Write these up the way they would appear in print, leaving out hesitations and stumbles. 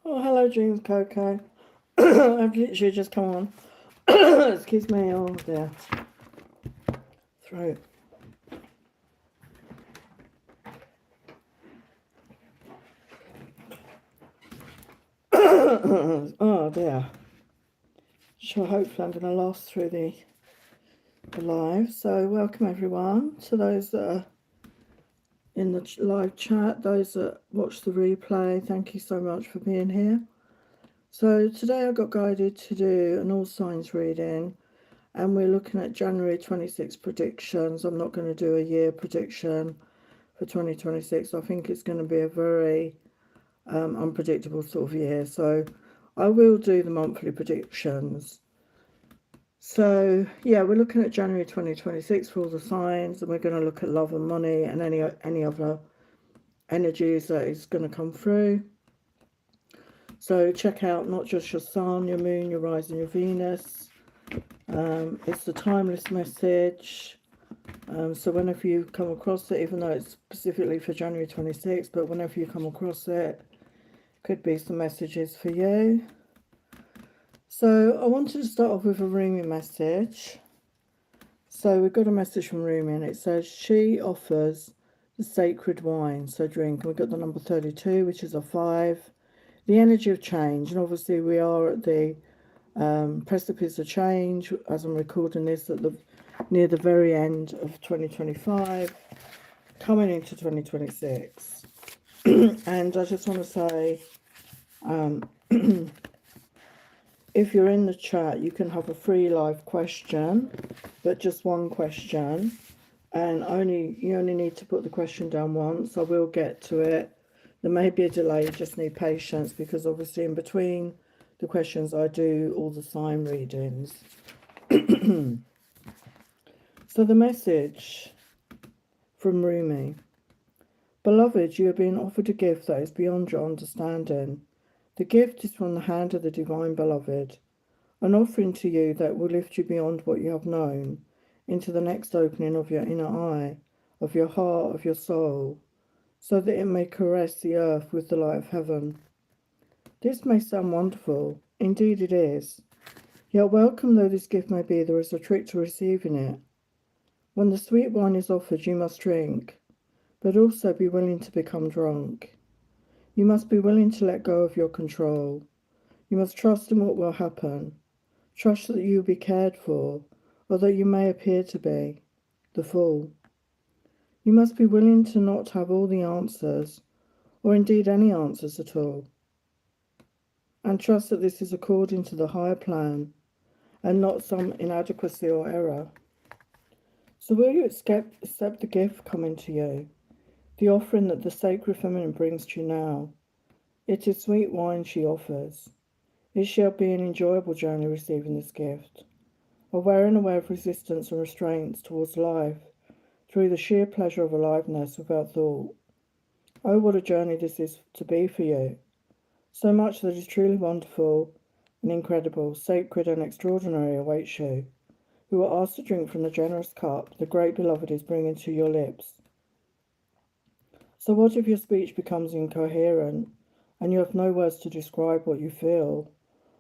Oh, hello, Dreams Coco. I've literally just come on. Excuse me, oh dear. Throat. Oh dear. Sure, hopefully I'm going to last through the live. So, welcome everyone to those that are in the live chat, those that watch the replay. Thank you so much for being here. So, today I got guided to do an all signs reading, and we're looking at January 26 predictions. I'm not going to do a year prediction for 2026. I think it's going to be a very unpredictable sort of year. So, I will do the monthly predictions. So, yeah, we're looking at January 2026 for all the signs, and we're going to look at love and money and any other energies that is going to come through. So, check out not just your sun, your moon, your rising, your Venus. It's the timeless message. So, whenever you come across it, even though it's specifically for January 26, but whenever you come across it, could be some messages for you. So I wanted to start off with a Rumi message. So we've got a message from Rumi, and it says, she offers the sacred wine, so drink. And we've got the number 32, which is a 5. The energy of change, and obviously we are at the precipice of change, as I'm recording this, at the near the very end of 2025, coming into 2026. And I just want to say, if you're in the chat, you can have a free live question, but just one question, and you only need to put the question down once. I will get to it. There may be a delay, you just need patience, because obviously in between the questions I do all the sign readings. So the message from Rumi: beloved, you are being offered a gift that is beyond your understanding. The gift is from the hand of the divine beloved, an offering to you that will lift you beyond what you have known, into the next opening of your inner eye, of your heart, of your soul, so that it may caress the earth with the light of heaven. This may sound wonderful, indeed it is. Yet welcome though this gift may be, there is a trick to receiving it. When the sweet wine is offered, you must drink, but also be willing to become drunk. You must be willing to let go of your control. You must trust in what will happen. Trust that you will be cared for, or that you may appear to be the fool. You must be willing to not have all the answers, or indeed any answers at all. And trust that this is according to the higher plan, and not some inadequacy or error. So will you accept the gift coming to you, the offering that the sacred feminine brings to you now? It is sweet wine she offers. It shall be an enjoyable journey receiving this gift, aware of resistance and restraints towards life, through the sheer pleasure of aliveness without thought. Oh, what a journey this is to be for you. So much that is truly wonderful and incredible, sacred and extraordinary awaits you, who are asked to drink from the generous cup the great beloved is bringing to your lips. So what if your speech becomes incoherent, and you have no words to describe what you feel,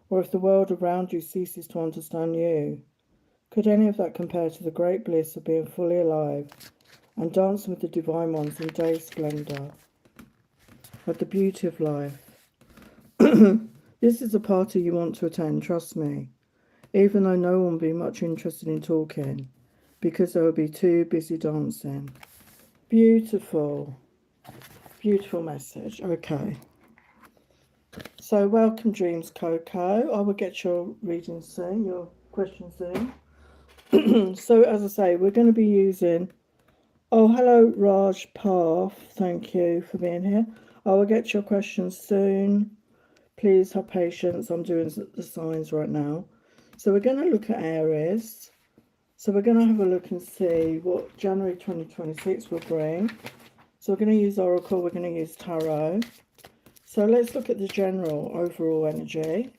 or if the world around you ceases to understand you? Could any of that compare to the great bliss of being fully alive and dancing with the divine ones in day's splendour, at the beauty of life? This is a party you want to attend, trust me, even though no one will be much interested in talking, because they will be too busy dancing. Beautiful, beautiful message. Okay. So welcome, Dreams Coco. I will get your reading soon, your question soon. So as I say, we're going to be using... Oh, hello, Raj Path. Thank you for being here. I will get your questions soon. Please have patience. I'm doing the signs right now. So we're going to look at Aries. So we're going to have a look and see what January 2026 will bring. So we're going to use Oracle, we're going to use Tarot. So let's look at the general overall energy.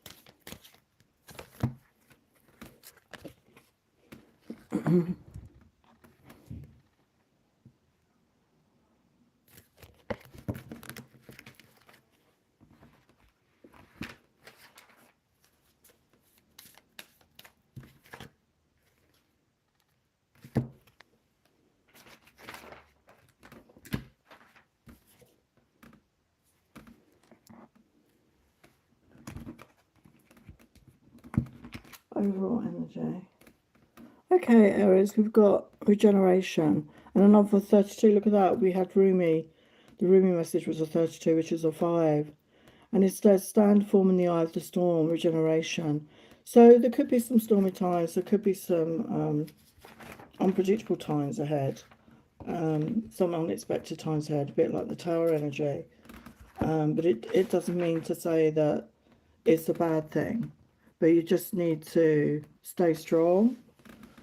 Overall energy. Okay, Aries, we've got regeneration and another 32. Look at that. We had Rumi. The Rumi message was a 32, which is a 5. And it says, stand firm in the eye of the storm, regeneration. So there could be some stormy times. There could be some unpredictable times ahead. Some unexpected times ahead, a bit like the Tower energy. But it doesn't mean to say that it's a bad thing. But you just need to stay strong,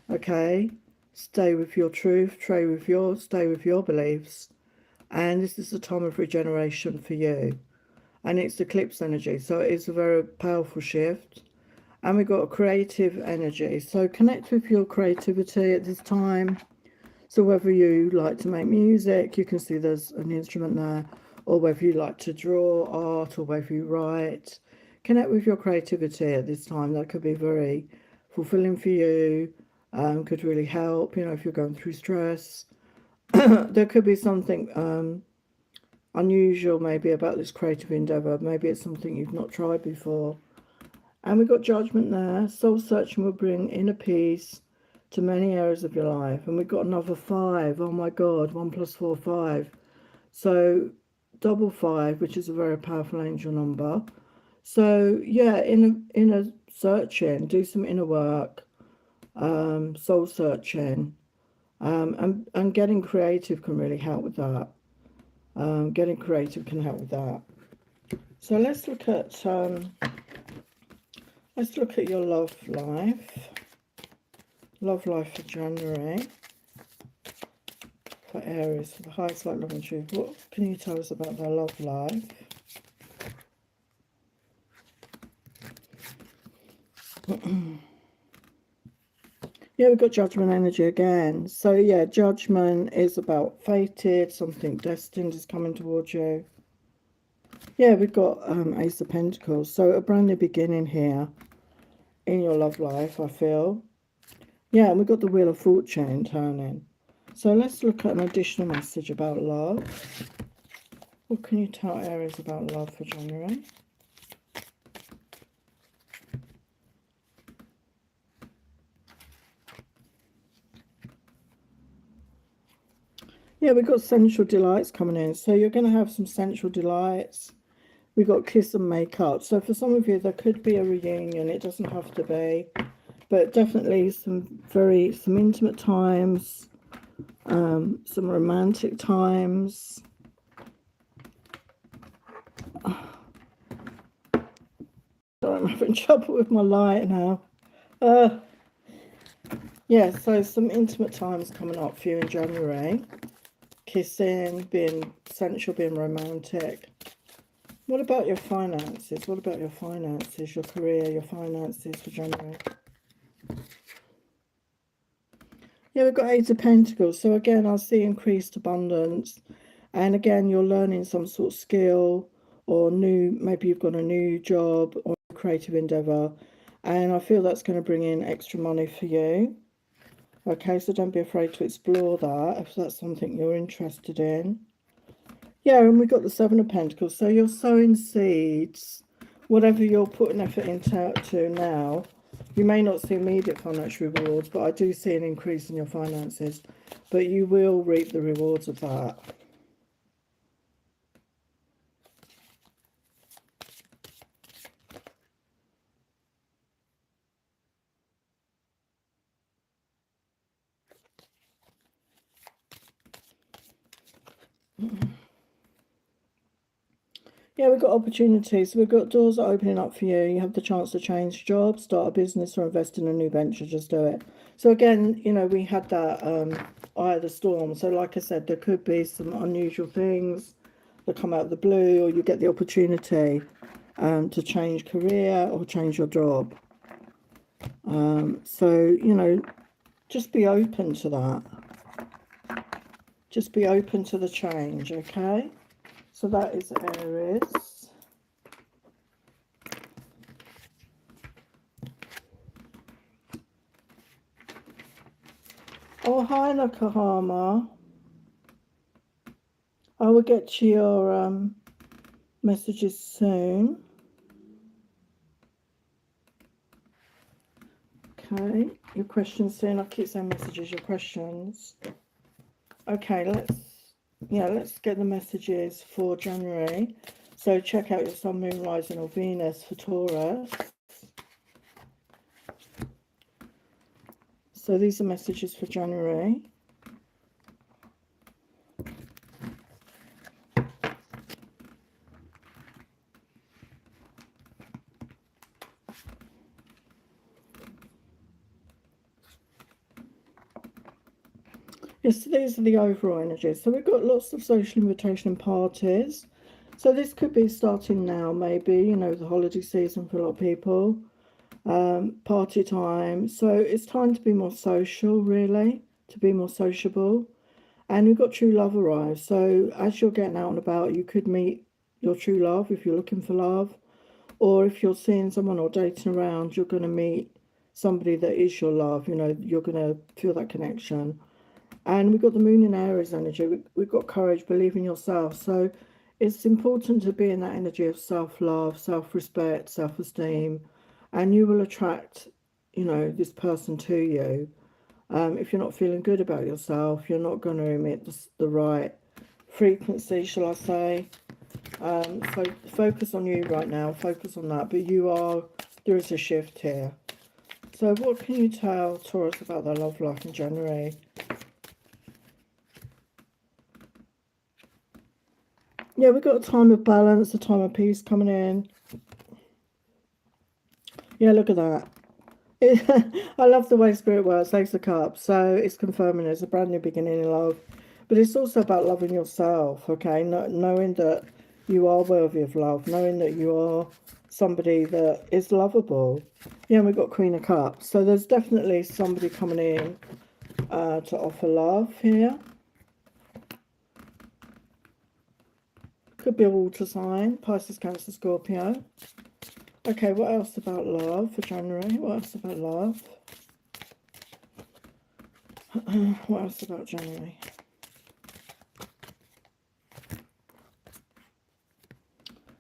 okay? Stay with your truth, stay with your beliefs. And this is the time of regeneration for you. And it's eclipse energy, so it's a very powerful shift. And we've got a creative energy. So connect with your creativity at this time. So whether you like to make music, you can see there's an instrument there, or whether you like to draw art, or whether you write. Connect with your creativity at this time. That could be very fulfilling for you, could really help, you know, if you're going through stress. There could be something unusual maybe about this creative endeavor. Maybe it's something you've not tried before. And we've got judgment there. Soul searching will bring inner peace to many areas of your life. And we've got another 5. Oh my God, 1 + 4, 5. So double 5, which is a very powerful angel number. So yeah, inner searching, do some inner work, soul searching, and getting creative can really help with that. Getting creative can help with that. So let's look at your love life. Love life for January. For Aries, for the highest light, love and truth. What can you tell us about their love life? Yeah, we've got judgment energy again. So yeah, judgment is about fated, something destined is coming towards you. Yeah, we've got Ace of Pentacles. So a brand new beginning here in your love life, I feel. Yeah, and we've got the Wheel of Fortune turning. So let's look at an additional message about love. What can you tell Aries about love for January? Yeah, we've got sensual delights coming in. So you're going to have some sensual delights. We've got kiss and make up. So for some of you, there could be a reunion. It doesn't have to be. But definitely some intimate times. Some romantic times. Sorry, I'm having trouble with my light now. Yeah, so some intimate times coming up for you in January. Kissing, being sensual, being romantic. What about your finances? What about your finances, your career, your finances for January? Yeah, we've got 8 of Pentacles. So again, I see increased abundance. And again, you're learning some sort of skill or maybe you've got a new job or a creative endeavor. And I feel that's going to bring in extra money for you. Okay, so don't be afraid to explore that if that's something you're interested in. Yeah, and we've got the 7 of Pentacles. So you're sowing seeds. Whatever you're putting effort into now, you may not see immediate financial rewards, but I do see an increase in your finances. But you will reap the rewards of that. Yeah, we've got opportunities. We've got doors opening up for you. You have the chance to change jobs, start a business, or invest in a new venture. Just do it. So again, you know, we had that eye of the storm. So like I said, there could be some unusual things that come out of the blue, or you get the opportunity to change career or change your job. So, you know, just be open to that. Just be open to the change, okay? So that is Aries. Oh, hi, Nakahama. I will get to your messages soon. Okay, your questions soon. I keep saying messages, your questions. Okay, let's get the messages for January. So check out your Sun, Moon, Rising or Venus for Taurus. So these are messages for January. Yes, so these are the overall energies. So we've got lots of social invitation and parties. So this could be starting now, maybe, you know, the holiday season for a lot of people. Party time. So it's time to be more social, really, to be more sociable. And we've got true love arrive. So as you're getting out and about, you could meet your true love if you're looking for love. Or if you're seeing someone or dating around, you're going to meet somebody that is your love. You know, you're going to feel that connection. And we've got the moon in Aries energy. We've got courage, believe in yourself. So it's important to be in that energy of self-love, self-respect, self-esteem. And you will attract, you know, this person to you. If you're not feeling good about yourself, you're not going to emit the right frequency, shall I say. So focus on you right now. Focus on that. But there is a shift here. So what can you tell Taurus about their love life in January? Yeah, we've got a time of balance, a time of peace coming in. Yeah, look at that. I love the way Spirit works, Ace of Cups. So it's confirming there's a brand new beginning in love. But it's also about loving yourself, okay? Knowing that you are worthy of love, knowing that you are somebody that is lovable. Yeah, and we've got Queen of Cups. So there's definitely somebody coming in to offer love here. Could be a water sign, Pisces, Cancer, Scorpio. Okay, what else about love for January? What else about love? What else about January?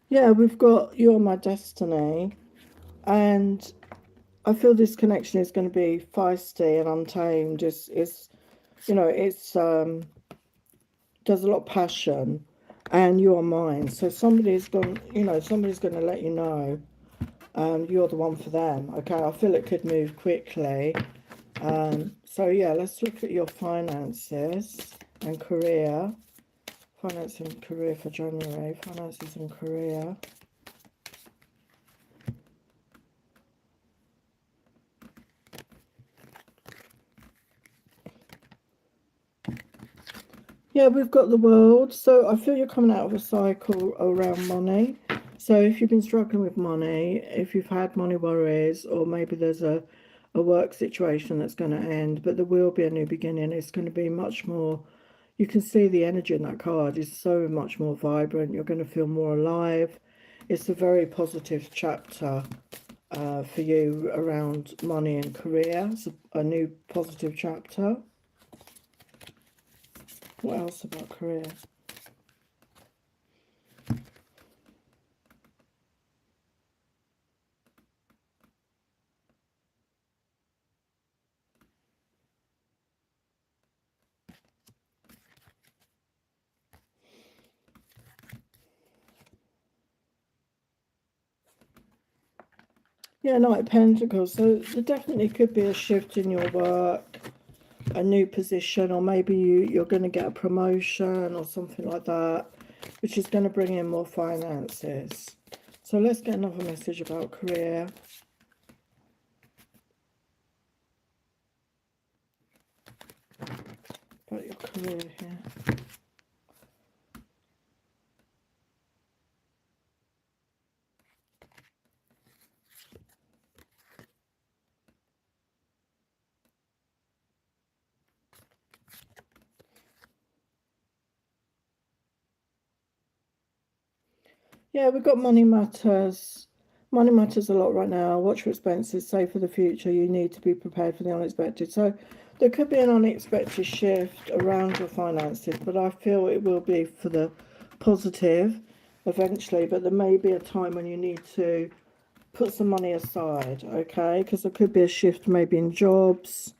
Yeah, we've got You're My Destiny. And I feel this connection is going to be feisty and untamed. It's you know, it's there's a lot of passion, and you are mine. So somebody's going to let you know you're the one for them. Okay, I feel it could move quickly. So yeah, let's look at your finances and career. Finance and career for January. Finances and career. Yeah, we've got the World. So I feel you're coming out of a cycle around money. So if you've been struggling with money, if you've had money worries, or maybe there's a work situation that's going to end, but there will be a new beginning. It's going to be much more, you can see the energy in that card is so much more vibrant. You're going to feel more alive. It's a very positive chapter for you around money and career. It's a new positive chapter. What else about career? Yeah, Knight of Pentacles. So there definitely could be a shift in your work, a new position, or maybe you're going to get a promotion or something like that, which is going to bring in more finances. So let's get another message about career. Yeah, we've got money matters. Money matters a lot right now. Watch your expenses, save for the future. You need to be prepared for the unexpected. So there could be an unexpected shift around your finances, but I feel it will be for the positive eventually. But there may be a time when you need to put some money aside, okay? Because there could be a shift maybe in jobs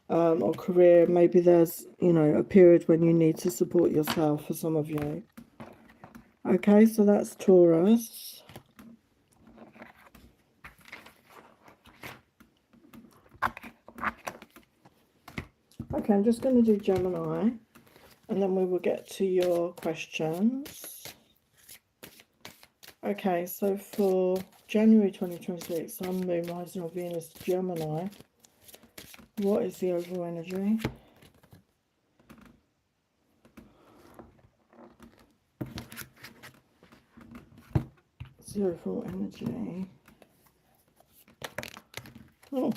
or career. Maybe there's, a period when you need to support yourself for some of you. Okay, so that's Taurus. Okay, I'm just going to do Gemini, and then we will get to your questions. Okay, so for January 2026, Sun, Moon, Rising, or Venus, Gemini, what is the overall energy? The overall energy. Oh.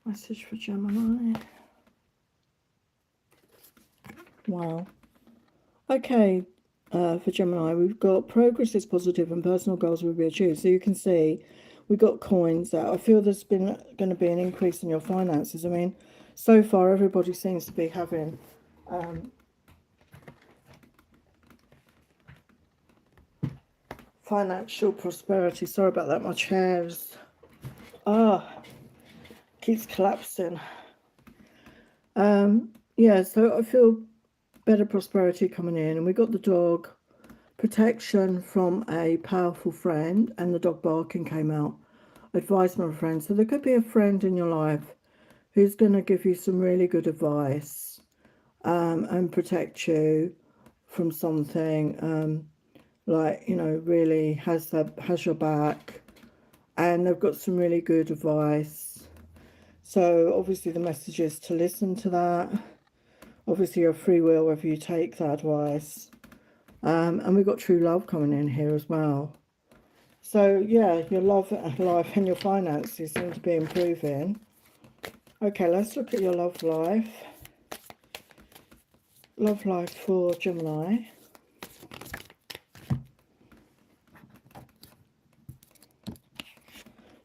Message for Gemini. Wow. Okay, for Gemini, we've got progress is positive and personal goals will be achieved. So you can see we've got coins that I feel there's been going to be an increase in your finances. I mean, so far everybody seems to be having financial prosperity. Sorry about that, my chair's keeps collapsing. Yeah, so I feel better prosperity coming in, and we got the dog protection from a powerful friend, and the dog barking came out. Advice from a friend. So there could be a friend in your life who's going to give you some really good advice and protect you from something, like, really has your back, and they've got some really good advice. So obviously the message is to listen to that. Obviously your free will whether you take that advice. And we've got true love coming in here as well. So yeah, your love life and your finances seem to be improving. Okay, let's look at your love life. Love life for Gemini.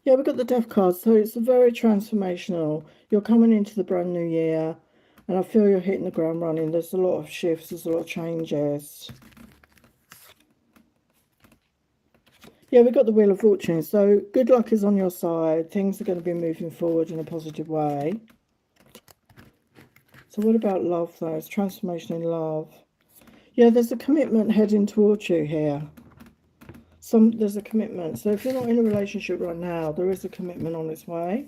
Yeah, we've got the Death card, so it's very transformational. You're coming into the brand new year, and I feel you're hitting the ground running. There's a lot of shifts, there's a lot of changes. Yeah, we've got the Wheel of Fortune, so good luck is on your side. Things are going to be moving forward in a positive way. So what about love, though? It's transformation in love. Yeah, there's a commitment heading towards you here. There's a commitment. So if you're not in a relationship right now, there is a commitment on its way.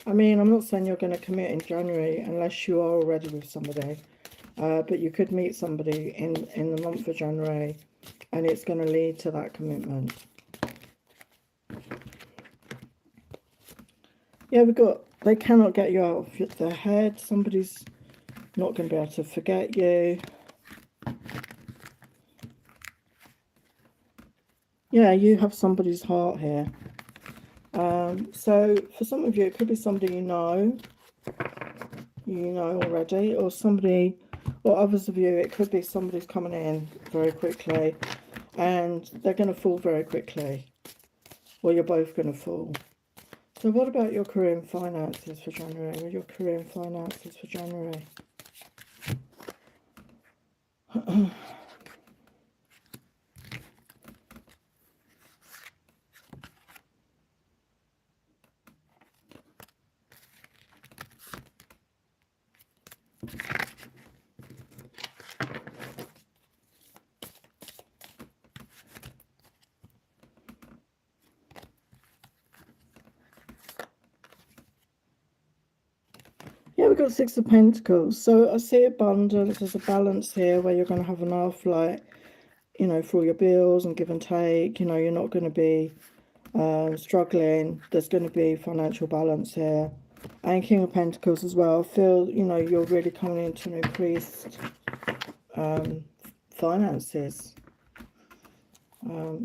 I mean, I'm not saying you're going to commit in January unless you are already with somebody. But you could meet somebody in the month of January, and it's going to lead to that commitment. Yeah, they cannot get you out of their head. Somebody's not going to be able to forget you. Yeah, you have somebody's heart here. So for some of you, it could be somebody you know already, or somebody, or others of you, it could be somebody's coming in very quickly, and they're going to fall very quickly, or you're both going to fall. So what about your career and finances for January? Your career and finances for January. Yeah, we've got Six of Pentacles. So I see abundance. There's a balance here where you're going to have enough. Like, you know, for all your bills and give and take. You know, you're not going to be struggling. There's going to be financial balance here. And King of Pentacles as well. I feel, you know, you're really coming into an increased finances.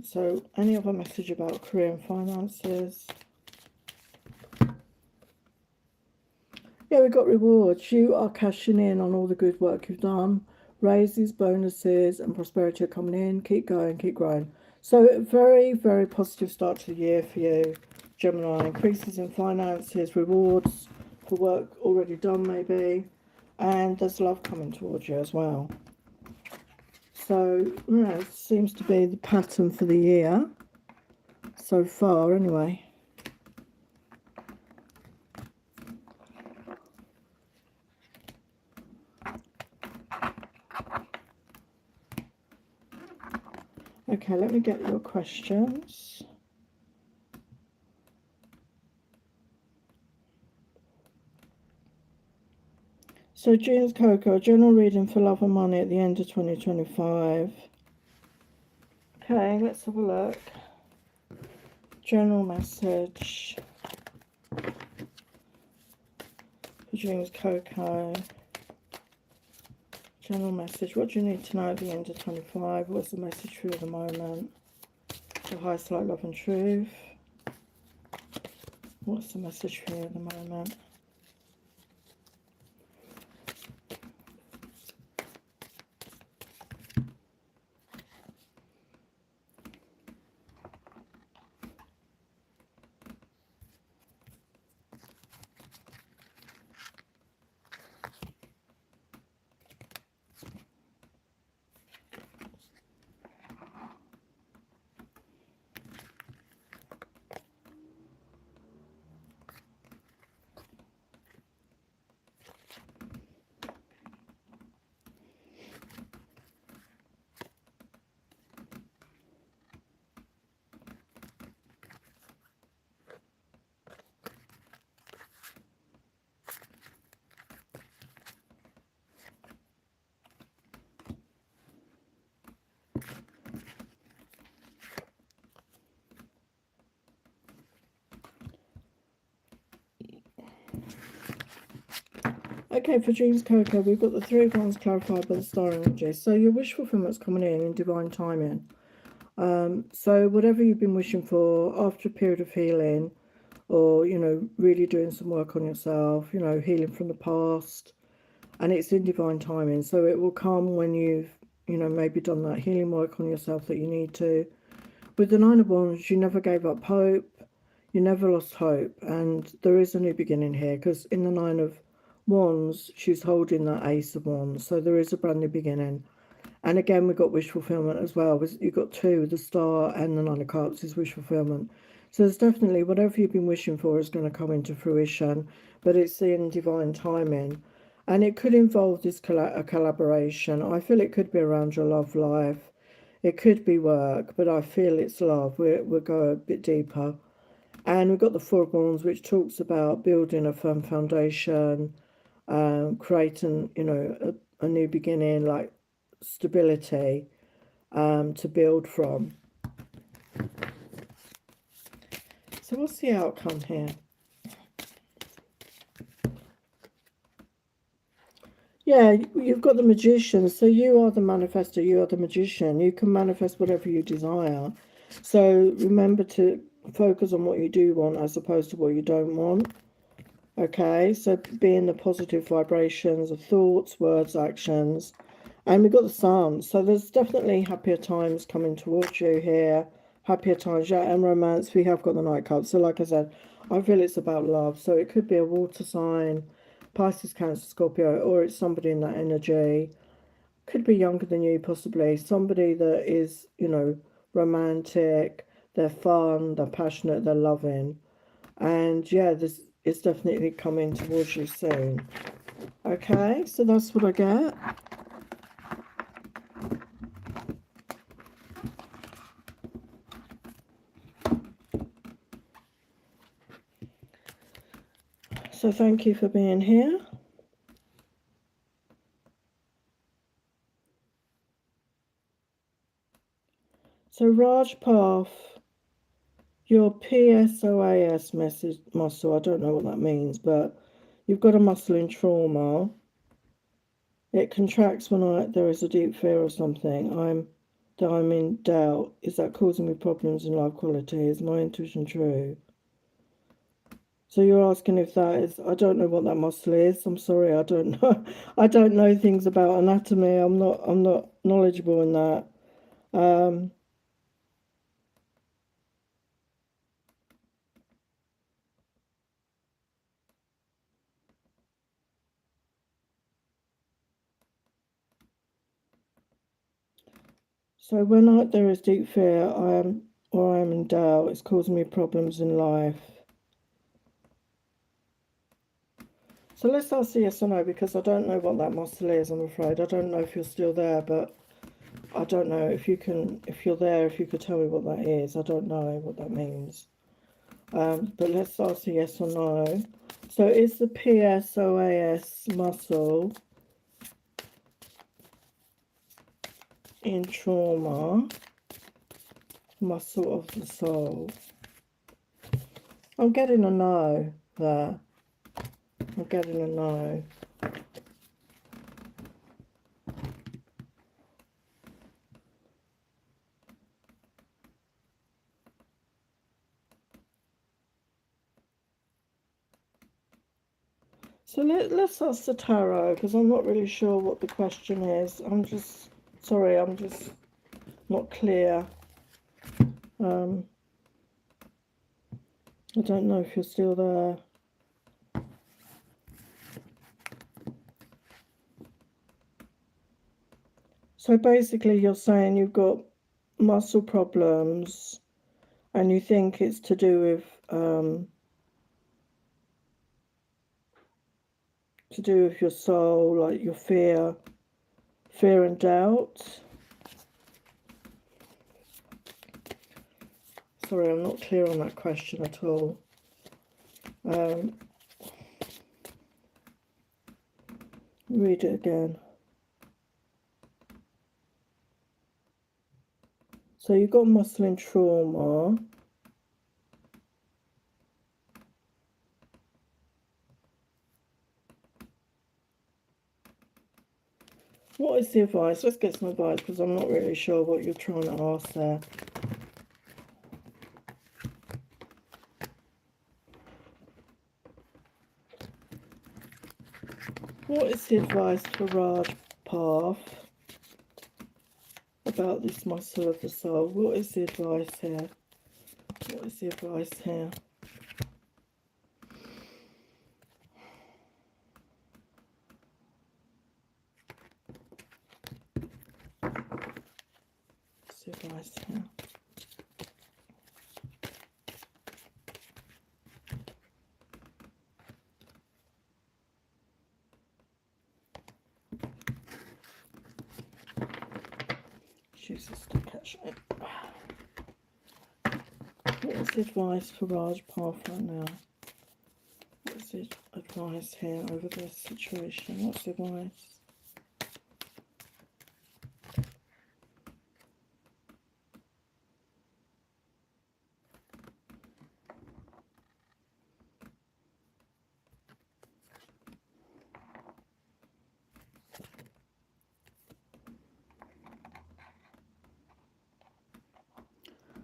So any other message about career and finances? Yeah, we've got rewards. You are cashing in on all the good work you've done. Raises, bonuses, and prosperity are coming in. Keep going, keep growing. So very, very positive start to the year for you, Gemini. Increases in finances, rewards for work already done maybe. And there's love coming towards you as well. So, yeah, it seems to be the pattern for the year so far anyway. Okay, let me get your questions. So, June's Coco, general reading for love and money at the end of 2025. Okay, let's have a look. General message for June's Coco. General message. What do you need to know at the end of 25? What's the message for you at the moment? The highest light, love and truth. What's the message for you at the moment? Okay, for June's Coco, we've got the Three of Wands clarified by the star energy. So your wish fulfillment's coming in divine timing. So whatever you've been wishing for after a period of healing, or, you know, really doing some work on yourself, you know, healing from the past, and it's in divine timing. So it will come when you've, you know, maybe done that healing work on yourself that you need to. With the Nine of Wands, you never gave up hope. You never lost hope. And there is a new beginning here, because in the Nine of Wands, she's holding that Ace of Wands. So there is a brand new beginning. And again, we've got wish fulfillment as well. You've got two, the Star and the Nine of Cups is wish fulfillment. So there's definitely whatever you've been wishing for is going to come into fruition, but it's in divine timing. And it could involve this a collaboration. I feel it could be around your love life. It could be work, but I feel it's love. We'll go a bit deeper. And we've got the Four of Wands, which talks about building a firm foundation, creating, you know, a new beginning, like stability to build from. So what's the outcome here? Yeah, you've got the Magician. So you are the manifestor, you are the magician. You can manifest whatever you desire. So remember to focus on what you do want as opposed to what you don't want. Okay, so be in the positive vibrations of thoughts, words, actions. And we've got the Sun. So there's definitely happier times coming towards you here. Happier times, yeah, and romance. We have got the Knight card. So like I said, I feel it's about love. So it could be a water sign, Pisces, Cancer, Scorpio, or it's somebody in that energy. Could be younger than you, possibly. Somebody that is, you know, romantic. They're fun, they're passionate, they're loving. And yeah, this is definitely coming towards you soon. Okay, so that's what I get. So thank you for being here. So Raj Path, your PSOAS message muscle, I don't know what that means, but you've got a muscle in trauma. It contracts when there is a deep fear of something. I'm in doubt. Is that causing me problems in life quality? Is my intuition true? So you're asking if that is, I don't know what that muscle is. I'm sorry, I don't know. I don't know things about anatomy. I'm not knowledgeable in that. So when there is deep fear, I am in doubt. It's causing me problems in life. So let's ask the yes or no, because I don't know what that muscle is, I'm afraid. I don't know if you're still there, but I don't know if you're there, if you could tell me what that is. I don't know what that means. But let's ask the yes or no. So is the PSOAS muscle in trauma muscle of the soul? I'm getting a no there. I'm getting a no. So let's ask the tarot, because I'm not really sure what the question is. I'm just not clear. I don't know if you're still there. So basically you're saying you've got muscle problems and you think it's to do with your soul, like your fear and doubt. Sorry, I'm not clear on that question at all. Read it again. So you've got muscle in trauma. What is the advice? Let's get some advice, because I'm not really sure what you're trying to ask there. What is the advice for Raj Path about this muscle of the soul? What is the advice here? What is the advice here? What's the advice here? Jesus, to catch it. What is the advice for Raj Path right now? What's the advice here over this situation? What's the advice?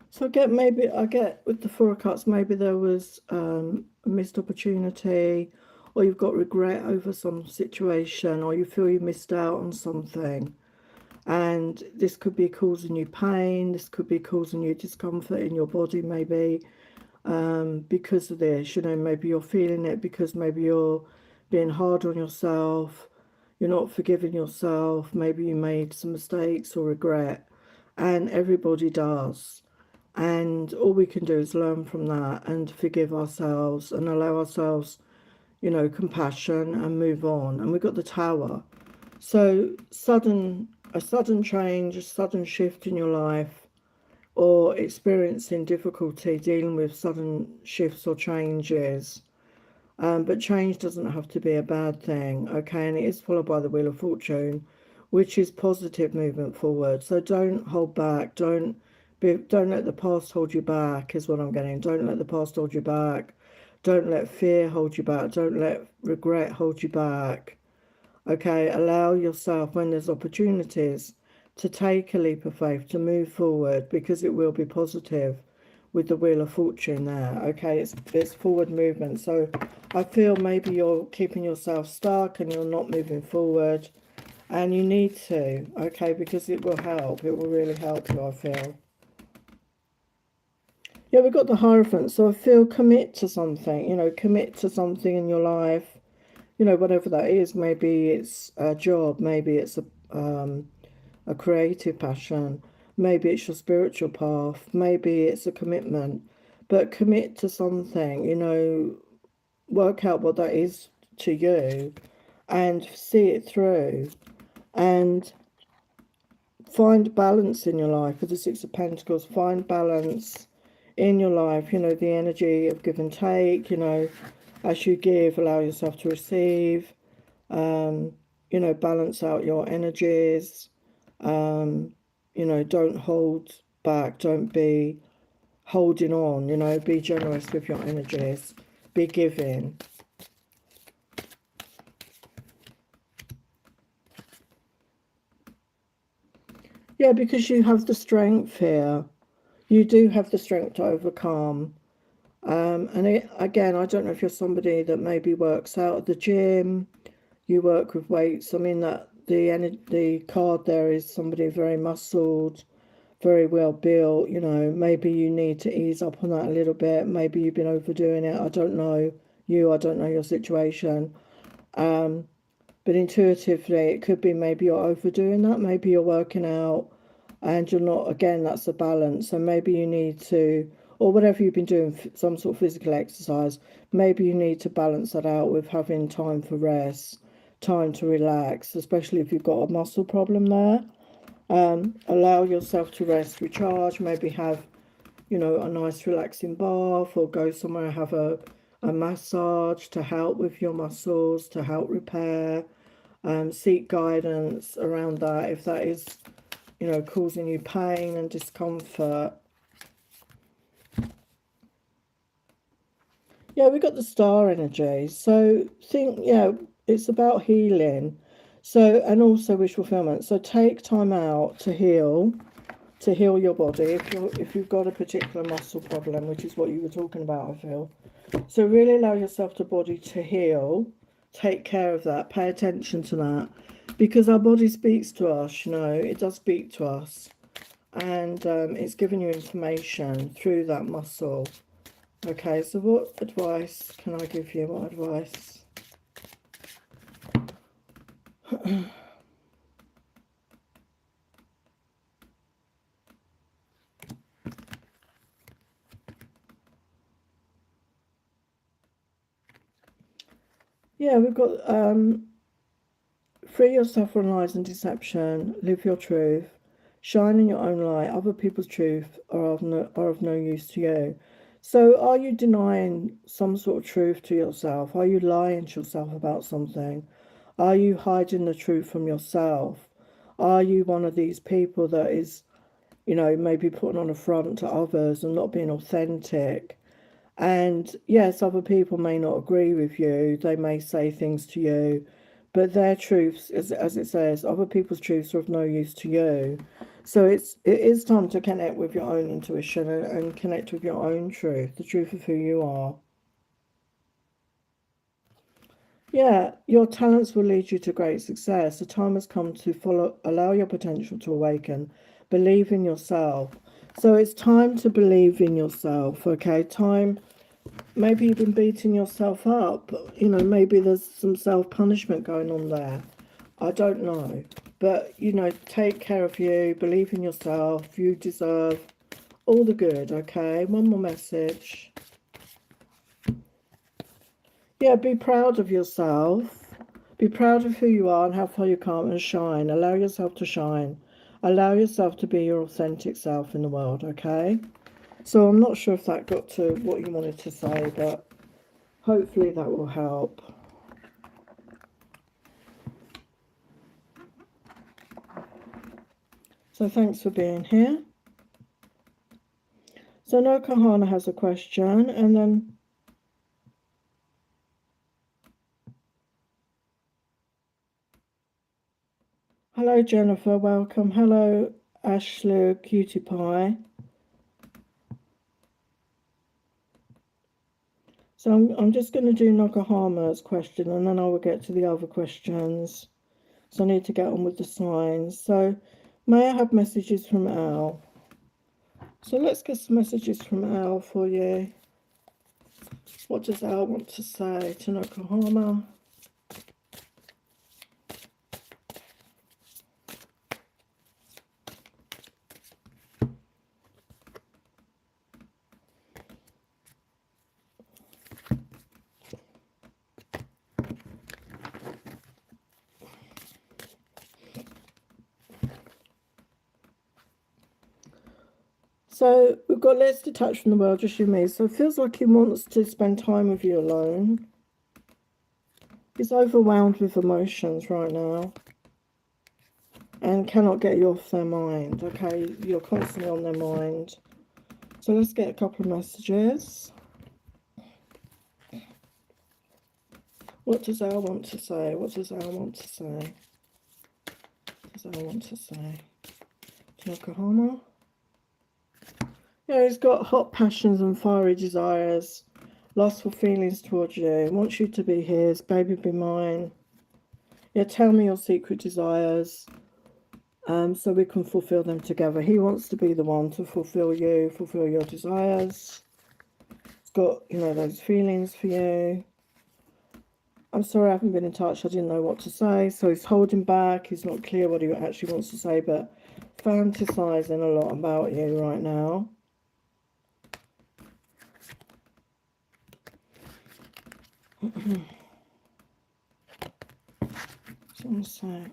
So I get with the Four of Cups, maybe there was a missed opportunity, or you've got regret over some situation, or you feel you missed out on something. And this could be causing you pain, this could be causing you discomfort in your body, maybe because of this. Maybe you're feeling it because maybe you're being hard on yourself, you're not forgiving yourself, maybe you made some mistakes or regret, and everybody does. And all we can do is learn from that and forgive ourselves and allow ourselves, compassion and move on. And we've got the Tower. So a sudden change, a sudden shift in your life, or experiencing difficulty dealing with sudden shifts or changes. But change doesn't have to be a bad thing, okay? And it is followed by the Wheel of Fortune, which is positive movement forward. So don't hold back. Don't Don't let the past hold you back, is what I'm getting. Don't let the past hold you back. Don't let fear hold you back. Don't let regret hold you back. Okay, allow yourself, when there's opportunities, to take a leap of faith, to move forward, because it will be positive with the Wheel of Fortune there. Okay, it's forward movement. So I feel maybe you're keeping yourself stuck and you're not moving forward, and you need to, okay, because it will help. It will really help you, I feel. Yeah, we've got the Hierophant. So I feel commit to something, commit to something in your life, whatever that is. Maybe it's a job, maybe it's a creative passion, maybe it's your spiritual path, maybe it's a commitment. But commit to something, work out what that is to you and see it through and find balance in your life. With the Six of Pentacles, find balance in your life, the energy of give and take, as you give, allow yourself to receive, balance out your energies, don't hold back, don't be holding on, be generous with your energies, be giving. Yeah, because you have the strength here. You do have the strength to overcome. Again, I don't know if you're somebody that maybe works out at the gym, you work with weights. I mean, that the card there is somebody very muscled, very well built. Maybe you need to ease up on that a little bit. Maybe you've been overdoing it. I don't know you. I don't know your situation. But intuitively, it could be maybe you're overdoing that. Maybe you're working out and you're not. Again, that's a balance. So maybe you need to, or whatever you've been doing, some sort of physical exercise, maybe you need to balance that out with having time for rest, time to relax, especially if you've got a muscle problem there. Allow yourself to rest, recharge, maybe have, a nice relaxing bath, or go somewhere, have a massage to help with your muscles, to help repair. Seek guidance around that if that is, causing you pain and discomfort. Yeah, we got the star energy. So it's about healing. So, and also wish fulfillment. So take time out to heal your body if you've got a particular muscle problem, which is what you were talking about, I feel. So really allow yourself the body to heal. Take care of that. Pay attention to that, because our body speaks to us. It does speak to us, and it's giving you information through that muscle. Okay, so what advice can I give you? What advice? Yeah, we've got free yourself from lies and deception, live your truth, shine in your own light. Other people's truth are of no use to you. So are you denying some sort of truth to yourself? Are you lying to yourself about something? Are you hiding the truth from yourself? Are you one of these people that is, maybe putting on a front to others and not being authentic? And yes, other people may not agree with you. They may say things to you, but their truths, as it says, other people's truths are of no use to you. So it is time to connect with your own intuition and connect with your own truth, the truth of who you are. Yeah, your talents will lead you to great success. The time has come to allow your potential to awaken. Believe in yourself. So it's time to believe in yourself, okay? Maybe you've been beating yourself up. Maybe there's some self-punishment going on there. I don't know. But, take care of you, believe in yourself. You deserve all the good, okay? One more message. Yeah, be proud of yourself. Be proud of who you are and how far you come, and shine. Allow yourself to shine. Allow yourself to be your authentic self in the world, okay? So I'm not sure if that got to what you wanted to say, but hopefully that will help. So thanks for being here. So No Kahana has a question, and then hello Jennifer, welcome. Hello Ashley Cutie Pie. So I'm just going to do Nakahama's question, and then I will get to the other questions. So I need to get on with the signs. So may I have messages from Al? So let's get some messages from Al for you. What does Al want to say to Nakahama? So we've got let's detach from the world, just you and me. So it feels like he wants to spend time with you alone. He's overwhelmed with emotions right now and cannot get you off their mind. Okay, you're constantly on their mind. So let's get a couple of messages. What does Al want to say? What does Al want to say? What does Al want to say? To Yokohama? Yeah, he's got hot passions and fiery desires, lustful feelings towards you, wants you to be his, baby be mine. Yeah, tell me your secret desires, so we can fulfill them together. He wants to be the one to fulfill you, fulfill your desires. He's got, you know, those feelings for you. I'm sorry I haven't been in touch. I didn't know what to say. So he's holding back. He's not clear what he actually wants to say, but fantasizing a lot about you right now. Just one sec.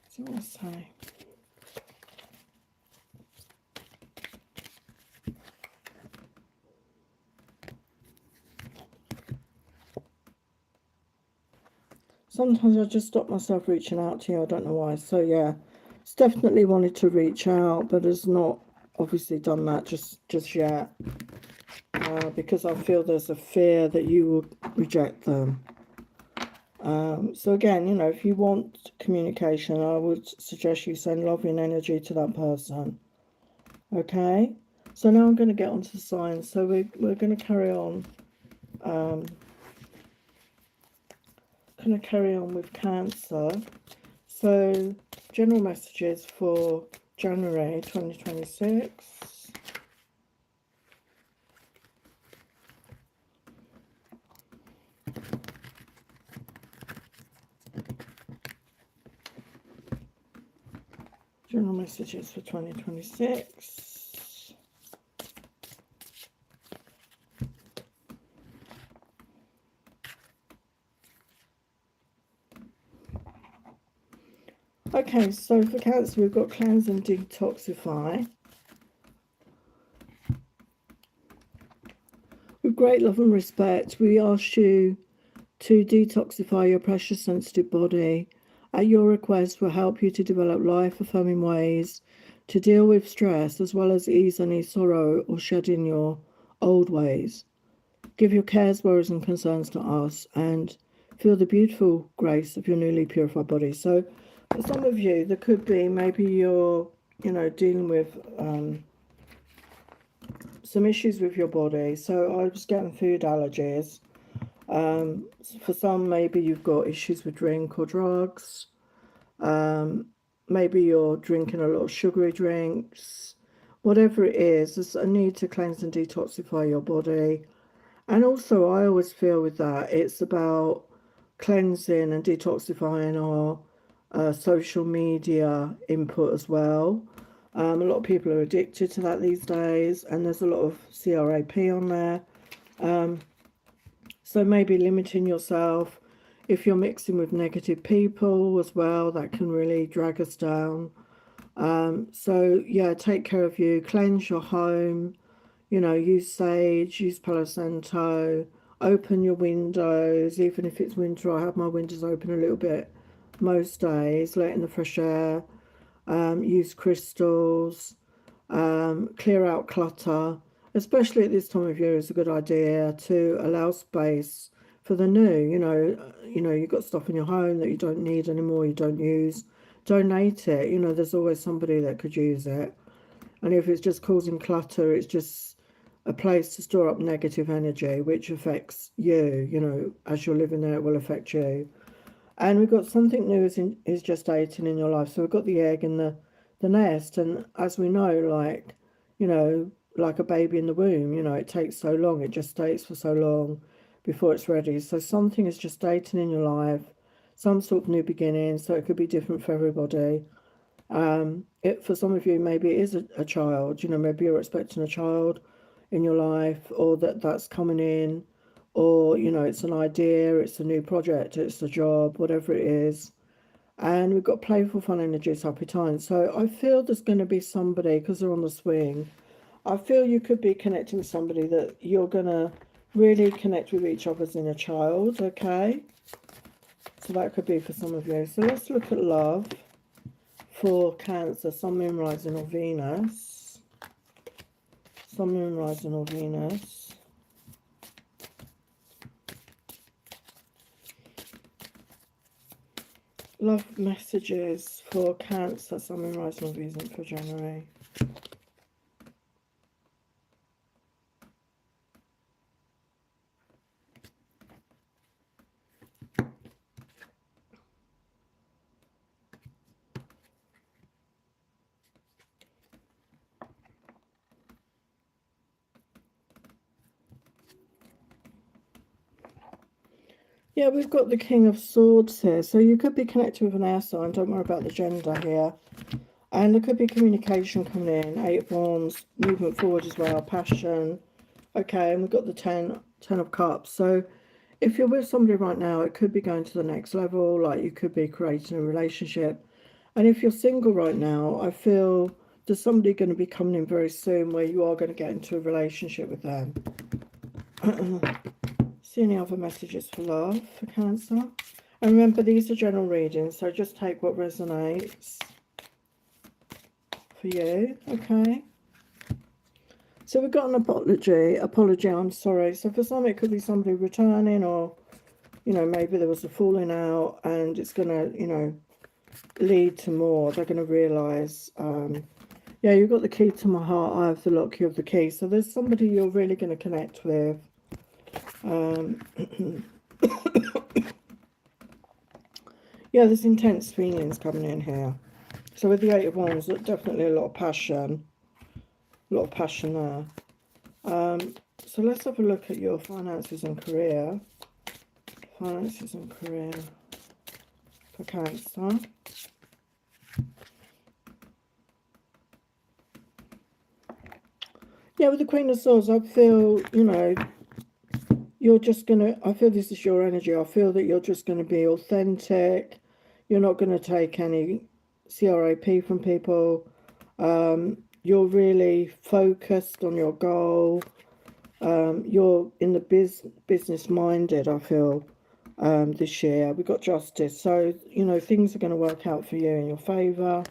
So what I say? Sometimes I just stop myself reaching out to you. I don't know why. So yeah, it's definitely wanted to reach out, but has not obviously done that just yet, because I feel there's a fear that you will reject them. So again, you know, if you want communication, I would suggest you send love and energy to that person. Okay. So now I'm going to get onto the signs. So we're going to carry on. Going to carry on with Cancer. So general messages for January 2026. General messages for 2026. Okay, so for Cancer, we've got cleanse and detoxify. With great love and respect, we ask you to detoxify your precious sensitive body. At your request, we'll help you to develop life-affirming ways to deal with stress, as well as ease any sorrow or shedding your old ways. Give your cares, worries, and concerns to us, and feel the beautiful grace of your newly purified body. So, for some of you, there could be maybe you're, you know, dealing with some issues with your body. So, I was getting food allergies. For some, maybe you've got issues with drink or drugs. Maybe you're drinking a lot of sugary drinks. Whatever it is, there's a need to cleanse and detoxify your body. And also, I always feel with that, it's about cleansing and detoxifying our social media input as well. A lot of people are addicted to that these days, and there's a lot of CRAP on there. So maybe limiting yourself. If you're mixing with negative people as well, that can really drag us down. So yeah, take care of you, cleanse your home, You know, use sage, use Palo Santo, open your windows, even if it's winter. I have my windows open a little bit most days, letting the fresh air, use crystals, clear out clutter, especially at this time of year. Is a good idea to allow space for the new. You've got stuff in your home that you don't need anymore, you don't use, donate it. There's always somebody that could use it. And if it's just causing clutter, it's just a place to store up negative energy, which affects you. As you're living there, it will affect you. And we've got something new is gestating in your life. So we've got the egg and the nest. And as we know, like a baby in the womb, it takes so long. It gestates for so long before it's ready. So something is gestating in your life, some sort of new beginning. So it could be different for everybody. For some of you, maybe it is a child. Maybe you're expecting a child in your life, or that's coming in, or it's an idea, it's a new project, it's a job, whatever it is. And we've got playful, fun energies, happy times. So I feel there's going to be somebody, because they're on the swing, I feel you could be connecting with somebody that you're going to really connect with each other's inner child. Okay, so that could be for some of you. So let's look at love for Cancer, Sun, Moon, Rising, or Venus. Sun, Moon, Rising, or Venus. Love messages for Cancer, Sun, Moon, Rising, or Venus for January. Yeah, we've got the King of Swords here. So you could be connected with an air sign. Don't worry about the gender here. And there could be communication coming in. 8 of Wands, movement forward as well, passion. Okay, and we've got the 10 of Cups. So if you're with somebody right now, it could be going to the next level. Like you could be creating a relationship. And if you're single right now, I feel there's somebody going to be coming in very soon where you are going to get into a relationship with them. See any other messages for love for Cancer? And remember, these are general readings, so just take what resonates for you. Okay. So we've got an apology, I'm sorry. So for some, it could be somebody returning, or, maybe there was a falling out and it's going to, lead to more. They're going to realise, yeah, you've got the key to my heart, I have the lock, you have the key. So there's somebody you're really going to connect with. Yeah, there's intense feelings coming in here. So with the 8 of Wands, definitely a lot of passion. A lot of passion there. So let's have a look at your finances and career. Finances and career for Cancer. Yeah, with the Queen of Swords, I feel, you're just going to, I feel this is your energy. I feel that you're just going to be authentic. You're not going to take any CRAP from people. You're really focused on your goal. You're in the business minded, I feel, this year. We've got Justice. So, things are going to work out for you in your favour.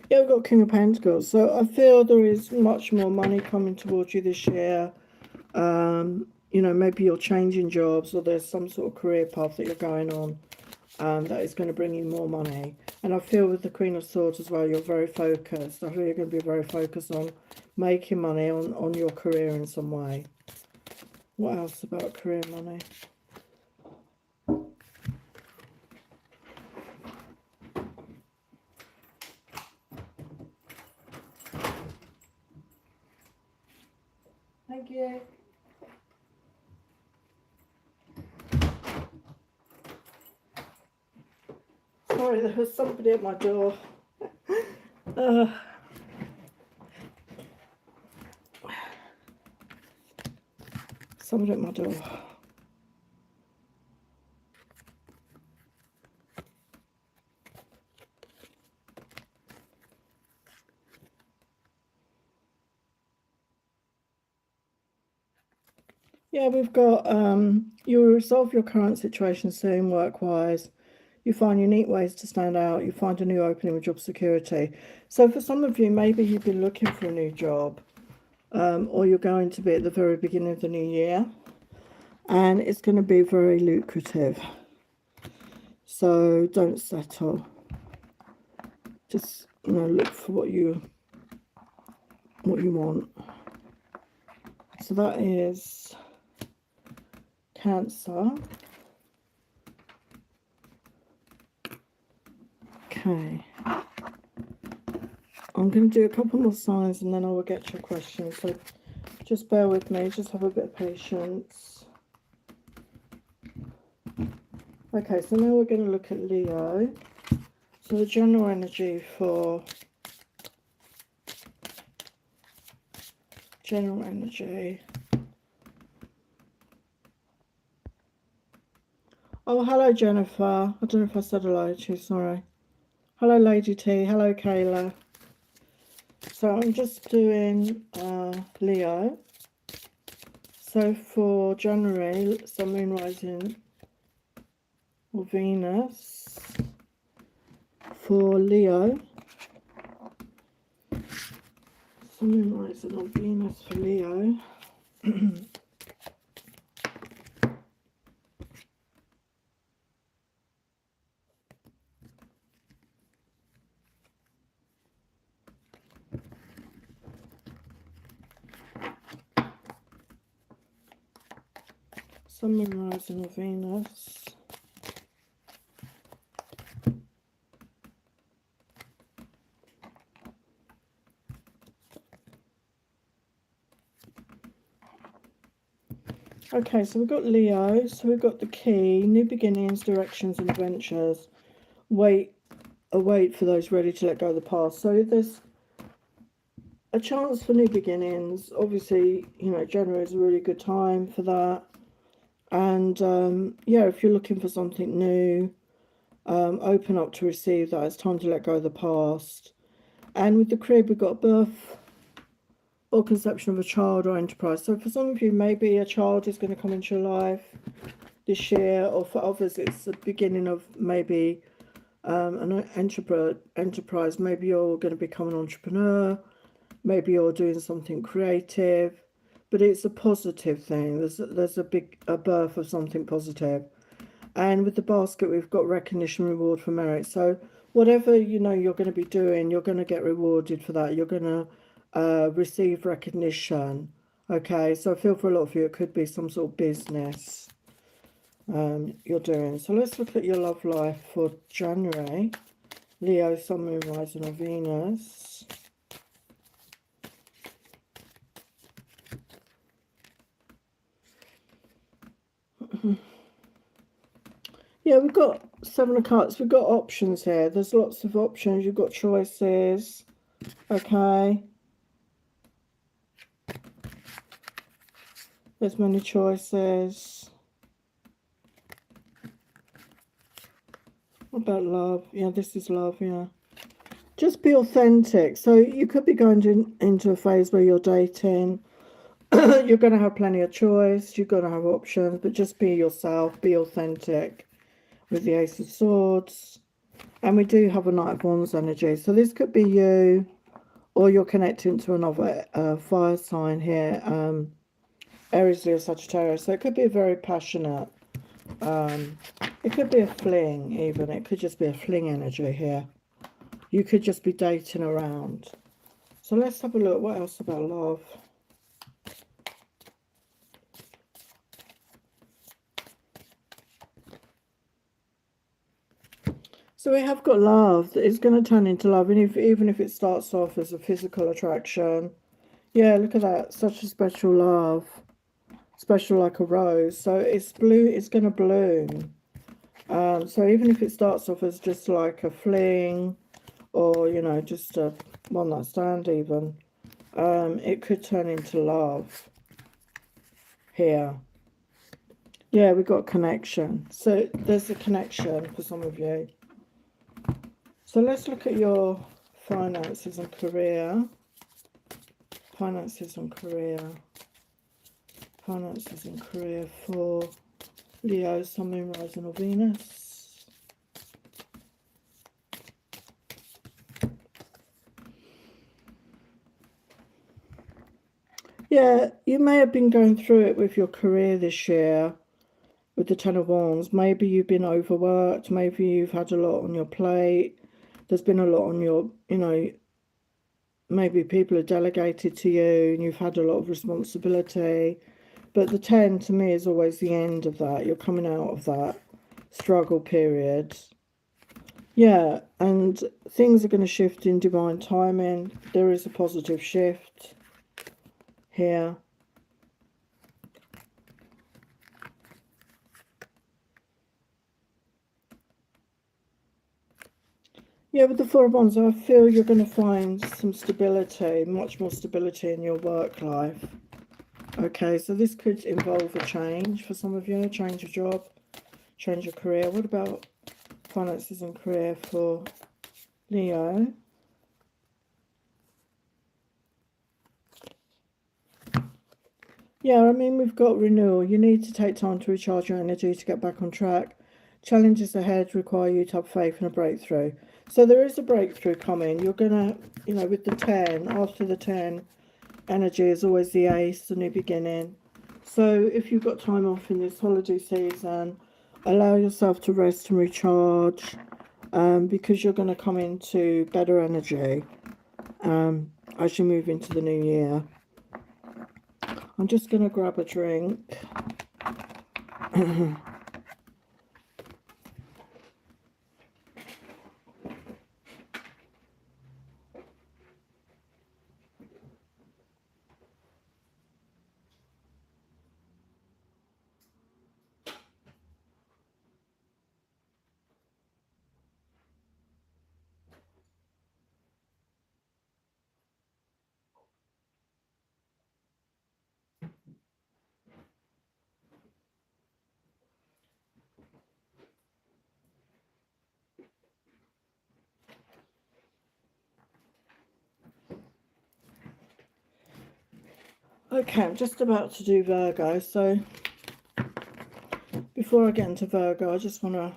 Yeah, we've got King of Pentacles. So I feel there is much more money coming towards you this year. Maybe you're changing jobs, or there's some sort of career path that you're going on that is going to bring you more money. And I feel with the Queen of Swords as well, you're very focused. I feel you're going to be very focused on making money on your career in some way. What else about career money? Thank you. Sorry, there was somebody at my door. Somebody at my door. Yeah, we've got you'll resolve your current situation soon, work-wise. You find unique ways to stand out. You find a new opening with job security. So for some of you, maybe you've been looking for a new job, or you're going to be at the very beginning of the new year, and it's going to be very lucrative. So don't settle. Just, you know, look for what you want. So that is Cancer. Okay. I'm going to do a couple more signs and then I will get your questions. So just bear with me. Just have a bit of patience. Okay, so now we're going to look at Leo. So the general energy for general energy. Oh, hello, Jennifer. I don't know if I said hello to you, sorry. Hello, Lady T. Hello, Kayla. So I'm just doing Leo. So for January, Sun, Moon, Rising, or Venus. For Leo, Sun, Moon, Rising, or Venus for Leo. Sun, Moon, Rising, or Venus. Okay, so we've got Leo, so we've got the key, new beginnings, directions, and adventures. Wait for those ready to let go of the past. So there's a chance for new beginnings. Obviously, you know, January is a really good time for that. And yeah, if you're looking for something new, open up to receive that. It's time to let go of the past. And with the crib, we've got birth or conception of a child or enterprise. So for some of you, maybe a child is going to come into your life this year, or for others, it's the beginning of maybe an enterprise. Maybe you're going to become an entrepreneur. Maybe you're doing something creative, but it's a positive thing. There's a birth of something positive. And with the basket, we've got recognition, reward for merit. So whatever, you know, you're going to be doing, you're going to get rewarded for that. You're going to receive recognition. Okay, so I feel for a lot of you, it could be some sort of business you're doing. So let's look at your love life for January. Leo, Sun, Moon, Rising, or Venus. Yeah, we've got 7 of Cups. We've got options here. There's lots of options. You've got choices. Okay. There's many choices. What about love? Yeah, this is love, yeah. Just be authentic. So you could be going into a phase where you're dating. You're going to have plenty of choice. You're going to have options. But just be yourself. Be authentic with the Ace of Swords. And we do have a Knight of Wands energy. So this could be you, or you're connecting to another fire sign here. Aries, Leo, Sagittarius. So it could be very passionate. It could be a fling even. It could just be a fling energy here. You could just be dating around. So let's have a look. What else about love? So we have got love that is going to turn into love, and even if it starts off as a physical attraction. Yeah, look at that. Such a special love. Special like a rose. So it's blue. It's going to bloom. So even if it starts off as just like a fling, or, you know, just a one night stand even, it could turn into love here. Yeah, we got connection. So there's a connection for some of you. So let's look at your finances and career. Finances and career Finances and career for Leo, Sun, Moon, Rising or Venus. Yeah, you may have been going through it with your career this year with the Ten of Wands. Maybe you've been overworked. Maybe you've had a lot on your plate. There's been a lot on your, maybe people are delegated to you and you've had a lot of responsibility. But the 10 to me is always the end of that. You're coming out of that struggle period. Yeah, and things are going to shift in divine timing. There is a positive shift here. Yeah, with the Four of Wands, I feel you're going to find some stability, much more stability in your work life. Okay, so this could involve a change for some of you, change of job, change of career. What about finances and career for Leo? Yeah, I mean, we've got renewal. You need to take time to recharge your energy to get back on track. Challenges ahead require you to have faith in a breakthrough. So there is a breakthrough coming. You're going to, with the 10, after the 10, energy is always the ace, the new beginning. So if you've got time off in this holiday season, allow yourself to rest and recharge, because you're going to come into better energy as you move into the new year. I'm just going to grab a drink. Okay, I'm just about to do Virgo, so before I get into Virgo, I just want to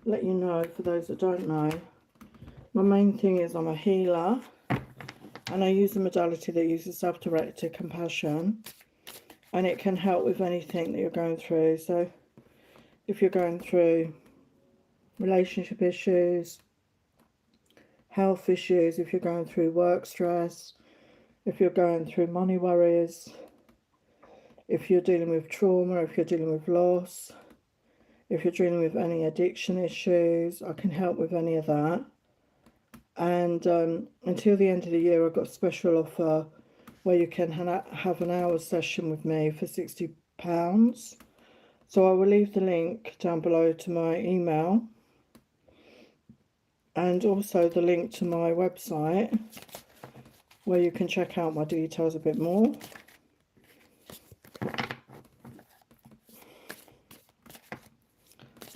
let you know, for those that don't know, my main thing is I'm a healer, and I use a modality that uses self-directed compassion, and it can help with anything that you're going through. So if you're going through relationship issues, health issues, if you're going through work stress, if you're going through money worries, if you're dealing with trauma, if you're dealing with loss, if you're dealing with any addiction issues, I can help with any of that. And until the end of the year, I've got a special offer where you can have an hour session with me for £60. So I will leave the link down below to my email, and also the link to my website where you can check out my details a bit more.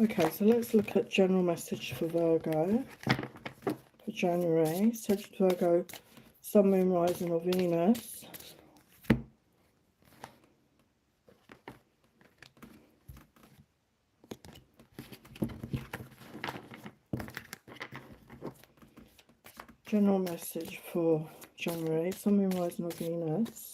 Okay, so let's look at general message for Virgo for January. So Virgo, Sun, Moon, Rising or Venus. General message for January, Sun, Moon, Rising or Venus.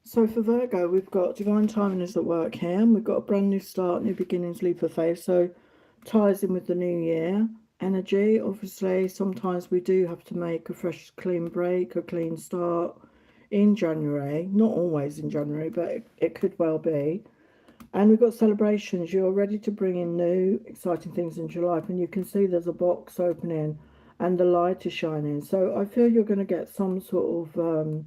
So for Virgo, we've got divine timing is at work here, and we've got a brand new start, new beginnings, leap of faith. So ties in with the new year energy. Obviously, sometimes we do have to make a fresh, clean break, a clean start in January. Not always in January, but it could well be. And we've got celebrations. You're ready to bring in new, exciting things into your life, and you can see there's a box opening and the light is shining. So I feel you're going to get some sort of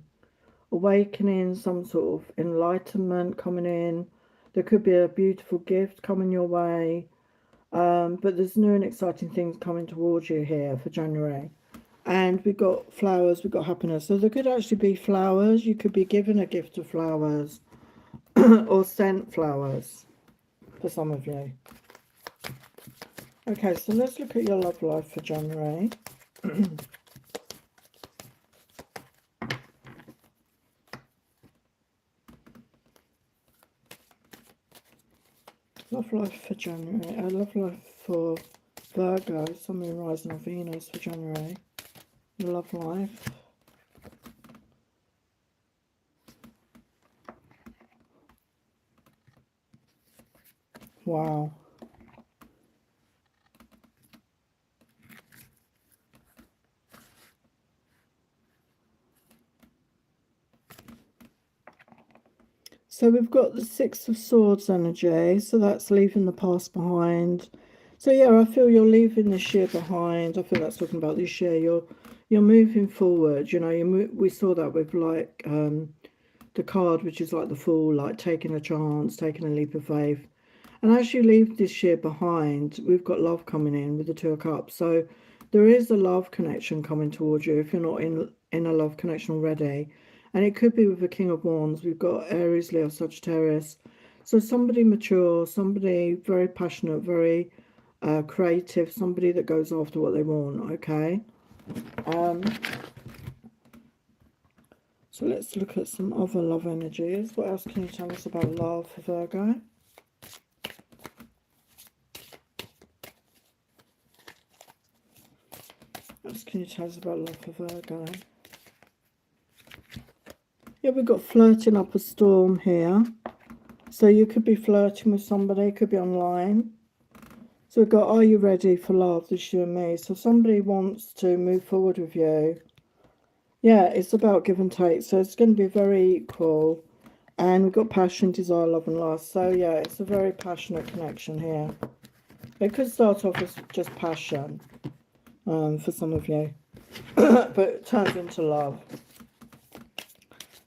awakening, some sort of enlightenment coming in. There could be a beautiful gift coming your way. But there's new and exciting things coming towards you here for January. And we've got flowers, we've got happiness. So there could actually be flowers. You could be given a gift of flowers or sent flowers for some of you. Okay, so let's look at your love life for January. Love life for January. Love life for Virgo, Sun, Moon, Rising, or Venus for January. Love life. Wow. So we've got the Six of Swords energy, so that's leaving the past behind. So yeah, I feel you're leaving this year behind. I feel that's talking about this year. You're moving forward. You know, we saw that with like the card, which is like the Fool, like taking a chance, taking a leap of faith. And as you leave this year behind, we've got love coming in with the Two of Cups. So there is a love connection coming towards you if you're not in a love connection already. And it could be with the King of Wands. We've got Aries, Leo, Sagittarius. So somebody mature, somebody very passionate, very creative, somebody that goes after what they want, okay? So let's look at some other love energies. What else can you tell us about love for Virgo? What else can you tell us about love for Virgo? Yeah, we've got flirting up a storm here. So you could be flirting with somebody, could be online. So we've got, are you ready for love, this you and me? So somebody wants to move forward with you. Yeah, it's about give and take. So it's going to be very equal. And we've got passion, desire, love and lust. So yeah, it's a very passionate connection here. It could start off as just passion for some of you. But it turns into love.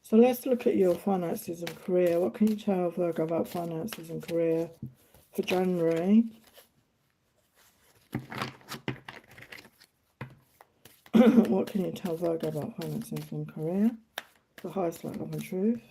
So let's look at your finances and career. What can you tell Virgo about finances and career for January? What can you tell Virgo about finances and career? The highest light, love and truth.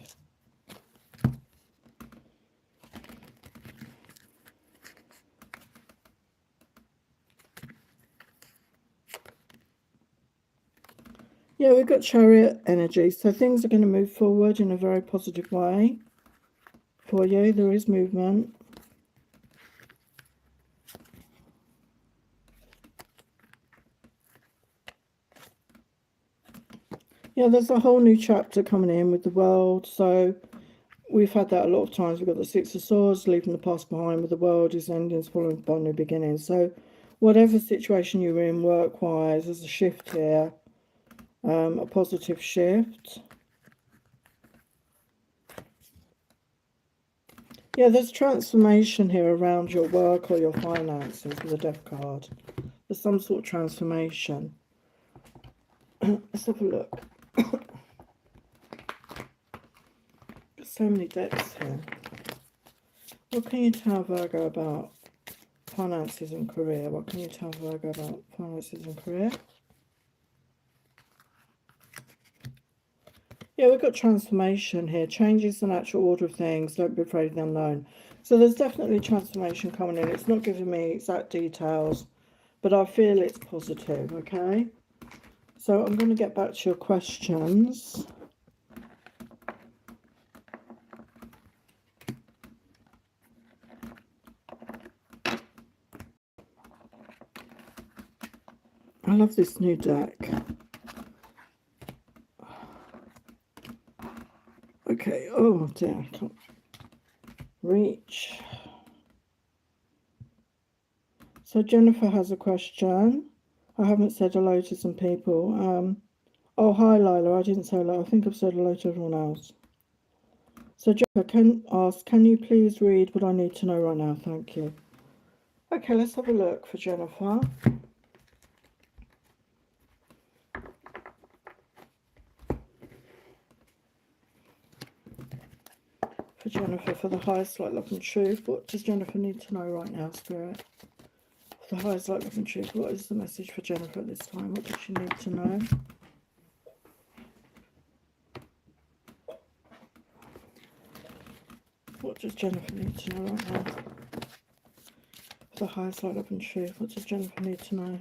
Yeah, we've got Chariot energy. So things are going to move forward in a very positive way for you. There is movement. Yeah, there's a whole new chapter coming in with the world. So we've had that a lot of times. We've got the Six of Swords, leaving the past behind, with the world is endings followed by new beginnings. So whatever situation you're in work-wise, there's a shift here, a positive shift. Yeah, there's transformation here around your work or your finances with the Death card. There's some sort of transformation. Let's have a look. So many decks here. What can you tell Virgo about finances and career? What can you tell Virgo about finances and career? Yeah, we've got transformation here. Changes the natural order of things. Don't be afraid of the unknown. So there's definitely transformation coming in. It's not giving me exact details, but I feel it's positive, okay? So I'm going to get back to your questions. I love this new deck. Oh dear, I can't reach. So Jennifer has a question. I haven't said hello to some people. Oh, hi Lila, I didn't say hello. I think I've said hello to everyone else. So Jennifer can you please read what I need to know right now? Thank you. Okay, let's have a look for Jennifer. For Jennifer, for the highest light, love and truth. What does Jennifer need to know right now, Spirit? For the highest light, love and truth, what is the message for Jennifer at this time? What does she need to know? What does Jennifer need to know right now? For the highest light, love and truth, what does Jennifer need to know?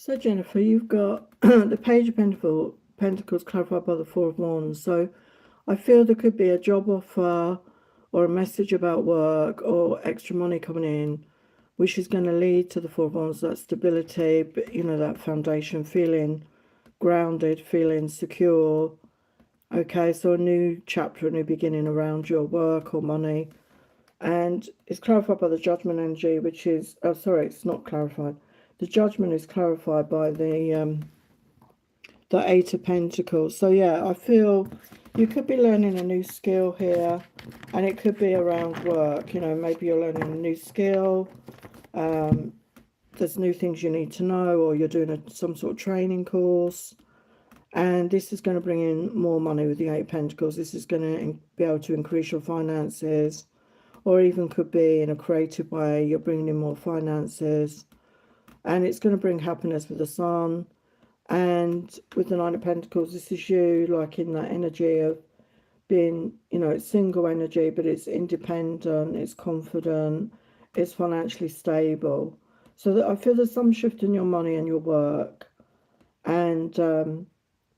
So Jennifer, you've got the Page of Pentacles clarified by the Four of Wands. So I feel there could be a job offer or a message about work or extra money coming in, which is going to lead to the Four of Wands, that stability, but you know, that foundation, feeling grounded, feeling secure. Okay, so a new chapter, a new beginning around your work or money. And it's clarified by the Judgment energy, which is, oh sorry, it's not clarified. The Judgment is clarified by the Eight of Pentacles. So yeah, I feel you could be learning a new skill here, and it could be around work. You know, maybe you're learning a new skill. There's new things you need to know, or you're doing some sort of training course. And this is going to bring in more money with the Eight of Pentacles. This is going to be able to increase your finances, or even could be in a creative way. You're bringing in more finances. And it's going to bring happiness with the Sun. And with the Nine of Pentacles, this is you, like in that energy of being, you know, it's single energy, but it's independent, it's confident, it's financially stable. So that I feel there's some shift in your money and your work. And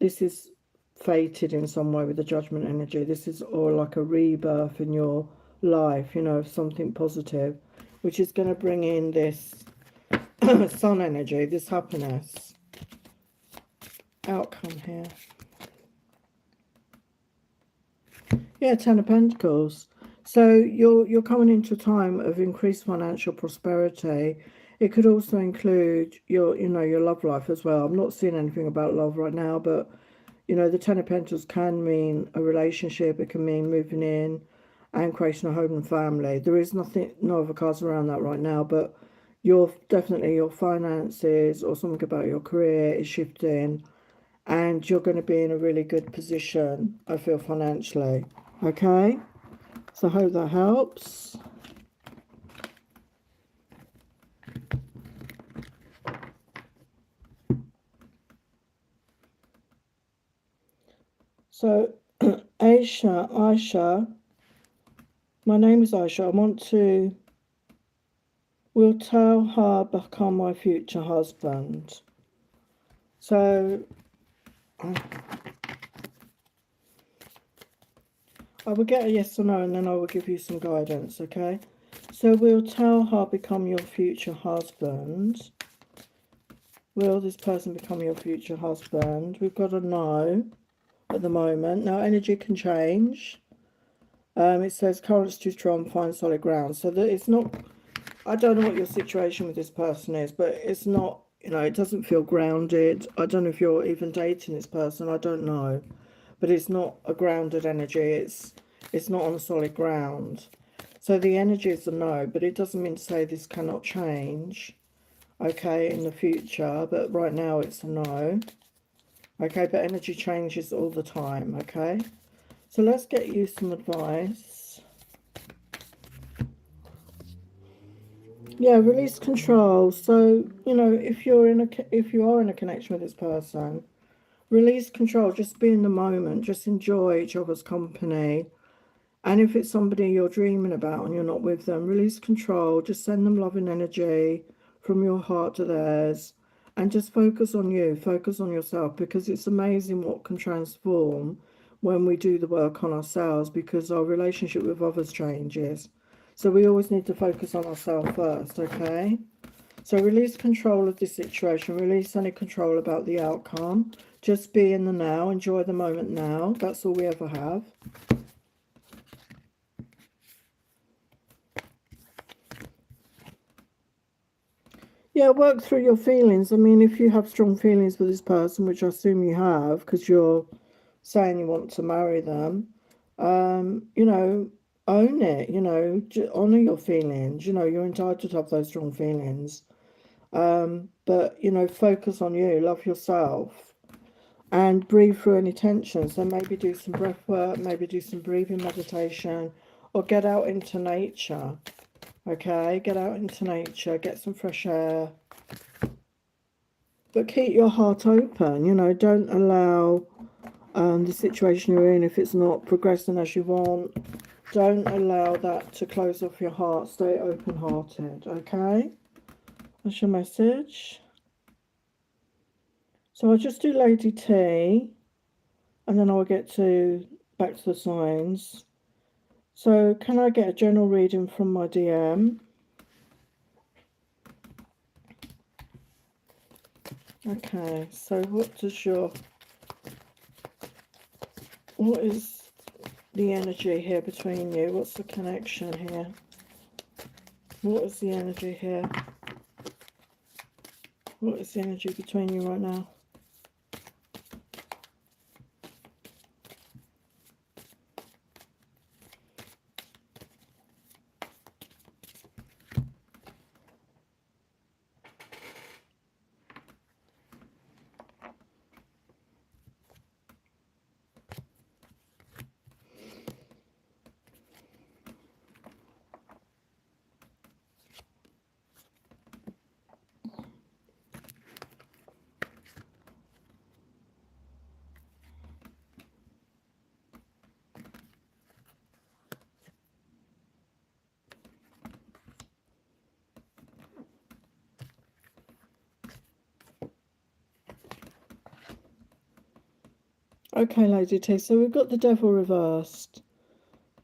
this is fated in some way with the Judgment energy. This is all like a rebirth in your life, you know, of something positive, which is going to bring in this Sun energy, this happiness. Outcome here. Yeah, Ten of Pentacles. So you're coming into a time of increased financial prosperity. It could also include your, you know, your love life as well. I'm not seeing anything about love right now, but you know, the Ten of Pentacles can mean a relationship. It can mean moving in and creating a home and family. There is nothing, no other cards around that right now, but you're definitely, your finances or something about your career is shifting, and you're going to be in a really good position, I feel, financially. Okay, so I hope that helps. So Aisha, my name is Aisha. I want to, will tell her become my future husband. So I will get a yes or no, and then I will give you some guidance, okay? So we'll tell her become your future husband. Will this person become your future husband? We've got a no at the moment. Now, energy can change. It says currents too strong, find solid ground. So that it's not, I don't know what your situation with this person is, but it's not, it doesn't feel grounded. I don't know if you're even dating this person. I don't know. But it's not a grounded energy. It's not on a solid ground. So the energy is a no, but it doesn't mean to say this cannot change, okay, in the future. But right now it's a no. Okay, but energy changes all the time, okay? So let's get you some advice. Yeah, release control. So, if you are in a connection with this person, release control, just be in the moment, just enjoy each other's company. And if it's somebody you're dreaming about and you're not with them, release control, just send them loving energy from your heart to theirs, and just focus on you, focus on yourself, because it's amazing what can transform when we do the work on ourselves, because our relationship with others changes. So we always need to focus on ourselves first, okay? So release control of this situation, release any control about the outcome. Just be in the now, enjoy the moment now. That's all we ever have. Yeah, work through your feelings. I mean, if you have strong feelings for this person, which I assume you have, because you're saying you want to marry them, own it, honor your feelings. You're entitled to have those strong feelings. But, focus on you, love yourself, and breathe through any tension. So maybe do some breath work, maybe do some breathing meditation, or get out into nature. Okay, get out into nature, get some fresh air. But keep your heart open, don't allow the situation you're in, if it's not progressing as you want, don't allow that to close off your heart. Stay open-hearted, okay? That's your message. So I'll just do Lady T, and then I'll get back to the signs. So can I get a general reading from my DM? Okay, so what is the energy here between you? What's the connection here? What is the energy here? What is the energy between you right now? Okay, Lady T, so we've got the Devil reversed.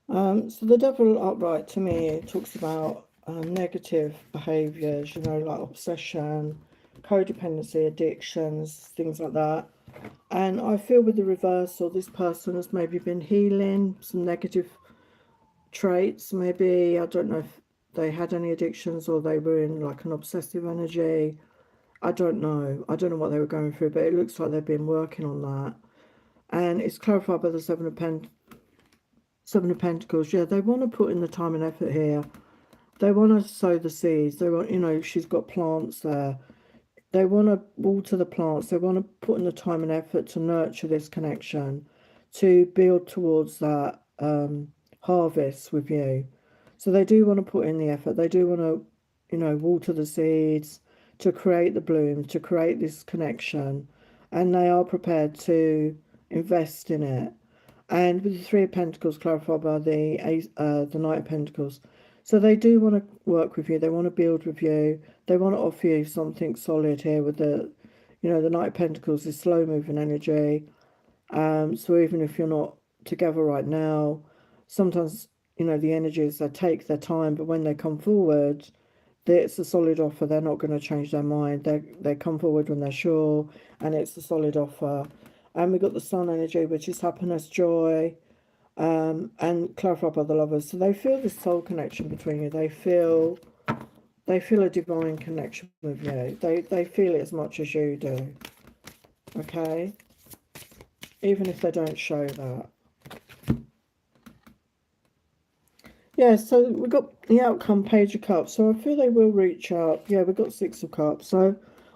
So the Devil upright, to me, talks about negative behaviours, like obsession, codependency, addictions, things like that. And I feel with the reversal, this person has maybe been healing some negative traits. Maybe, I don't know if they had any addictions or they were in like an obsessive energy. I don't know. I don't know what they were going through, but it looks like they've been working on that. And it's clarified by the Seven of Pentacles. Yeah, they want to put in the time and effort here. They want to sow the seeds. They want, she's got plants there. They want to water the plants. They want to put in the time and effort to nurture this connection, to build towards that harvest with you. So they do want to put in the effort. They do want to, water the seeds, to create the bloom, to create this connection. And they are prepared to invest in it. And with the Three of Pentacles clarified by the Knight of Pentacles. So they do want to work with you. They want to build with you. They want to offer you something solid here with the, the Knight of Pentacles is slow moving energy. So even if you're not together right now, sometimes, the energies, they take their time, but when they come forward, it's a solid offer. They're not going to change their mind. They come forward when they're sure, and it's a solid offer. And we got the Sun energy, which is happiness, joy, and clarified by the Lovers. So they feel this soul connection between you. They feel a divine connection with you. They feel it as much as you do. Okay? Even if they don't show that. Yeah, so we've got the outcome, Page of Cups. So I feel they will reach out. Yeah, we've got Six of Cups. So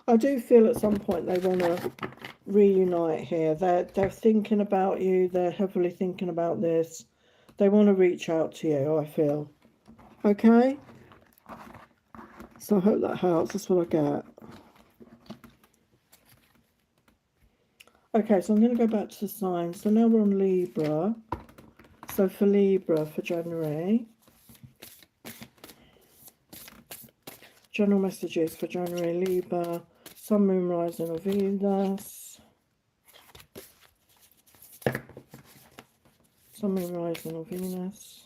I do feel at some point they want to reunite here. They're thinking about you. They're heavily thinking about this. They want to reach out to you, I feel. Okay? So I hope that helps. That's what I get. Okay, so I'm going to go back to the signs. So now we're on Libra. So for Libra for January. General messages for January, Libra. Sun, Moon, Rising or Venus. Sun, Moon, Rising or Venus.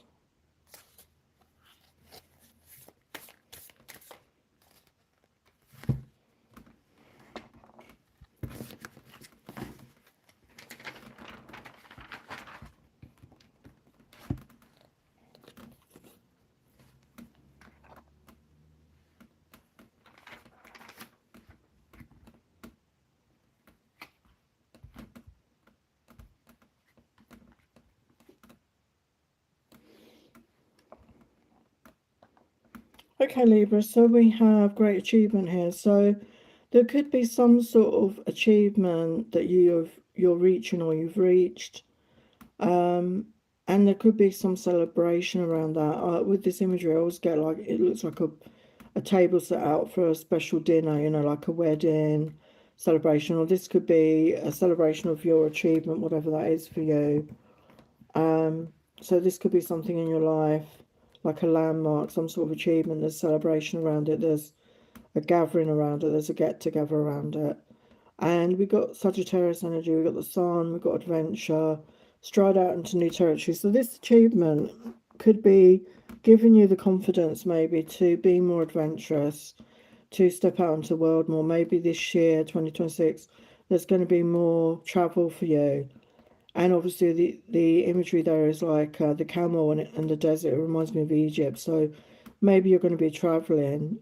Okay, Libra, so we have great achievement here. So there could be some sort of achievement that you're reaching or you've reached. And there could be some celebration around that. With this imagery, I always get like, it looks like a table set out for a special dinner, you know, like a wedding celebration. Or this could be a celebration of your achievement, whatever that is for you. So this could be something in your life, like a landmark, some sort of achievement. There's celebration around it. There's a gathering around it. There's a get-together around it. And we got Sagittarius energy. We got the Sun. We got adventure. Stride out into new territory. So this achievement could be giving you the confidence maybe to be more adventurous, to step out into the world more. Maybe this year, 2026, there's going to be more travel for you. And obviously the imagery there is like the camel and the desert. It reminds me of Egypt. So maybe you're going to be traveling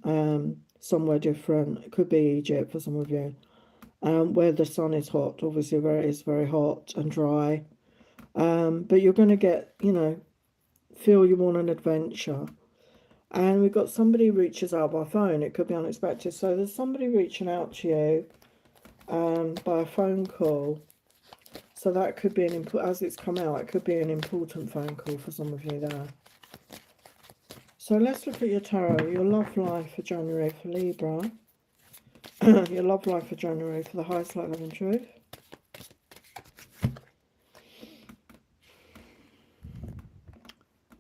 somewhere different. It could be Egypt for some of you. Where the sun is hot, obviously where it is very hot and dry. But you're going to get, you know, feel you want an adventure. And we've got somebody reaches out by phone. It could be unexpected. So there's somebody reaching out to you by a phone call. So that could be as it's come out, it could be an important phone call for some of you there. So let's look at your tarot, your love life for January for Libra. Your love life for January for the highest light, love and truth.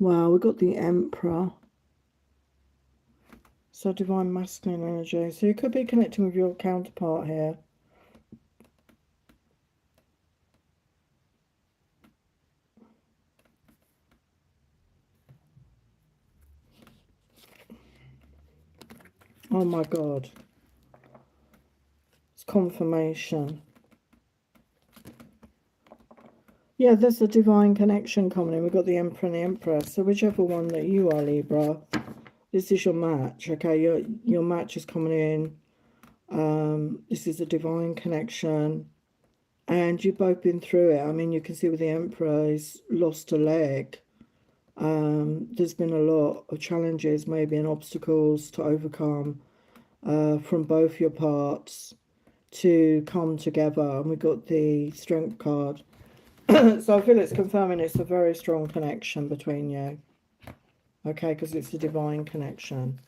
Wow, we've got the Emperor. So divine masculine energy. So you could be connecting with your counterpart here. Oh my God. It's confirmation. Yeah, there's a divine connection coming in. We've got the Emperor and the Empress. So whichever one that you are, Libra, this is your match, okay? Your match is coming in. This is a divine connection. And you've both been through it. I mean, you can see with the Emperor, he's lost a leg. There's been a lot of challenges, maybe, and obstacles to overcome from both your parts to come together. And we got the Strength card. So I feel it's confirming it's a very strong connection between you. Okay, because it's a divine connection.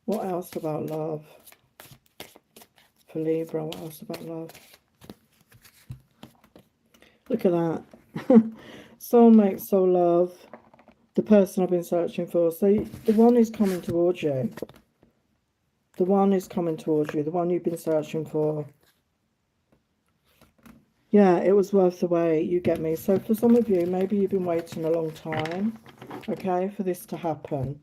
What else about love? For Libra, what else about love? Look at that. Soulmate, soul love. The person I've been searching for. So the one is coming towards you. The one is coming towards you. The one you've been searching for. Yeah, it was worth the wait. You get me. So for some of you, maybe you've been waiting a long time, okay, for this to happen.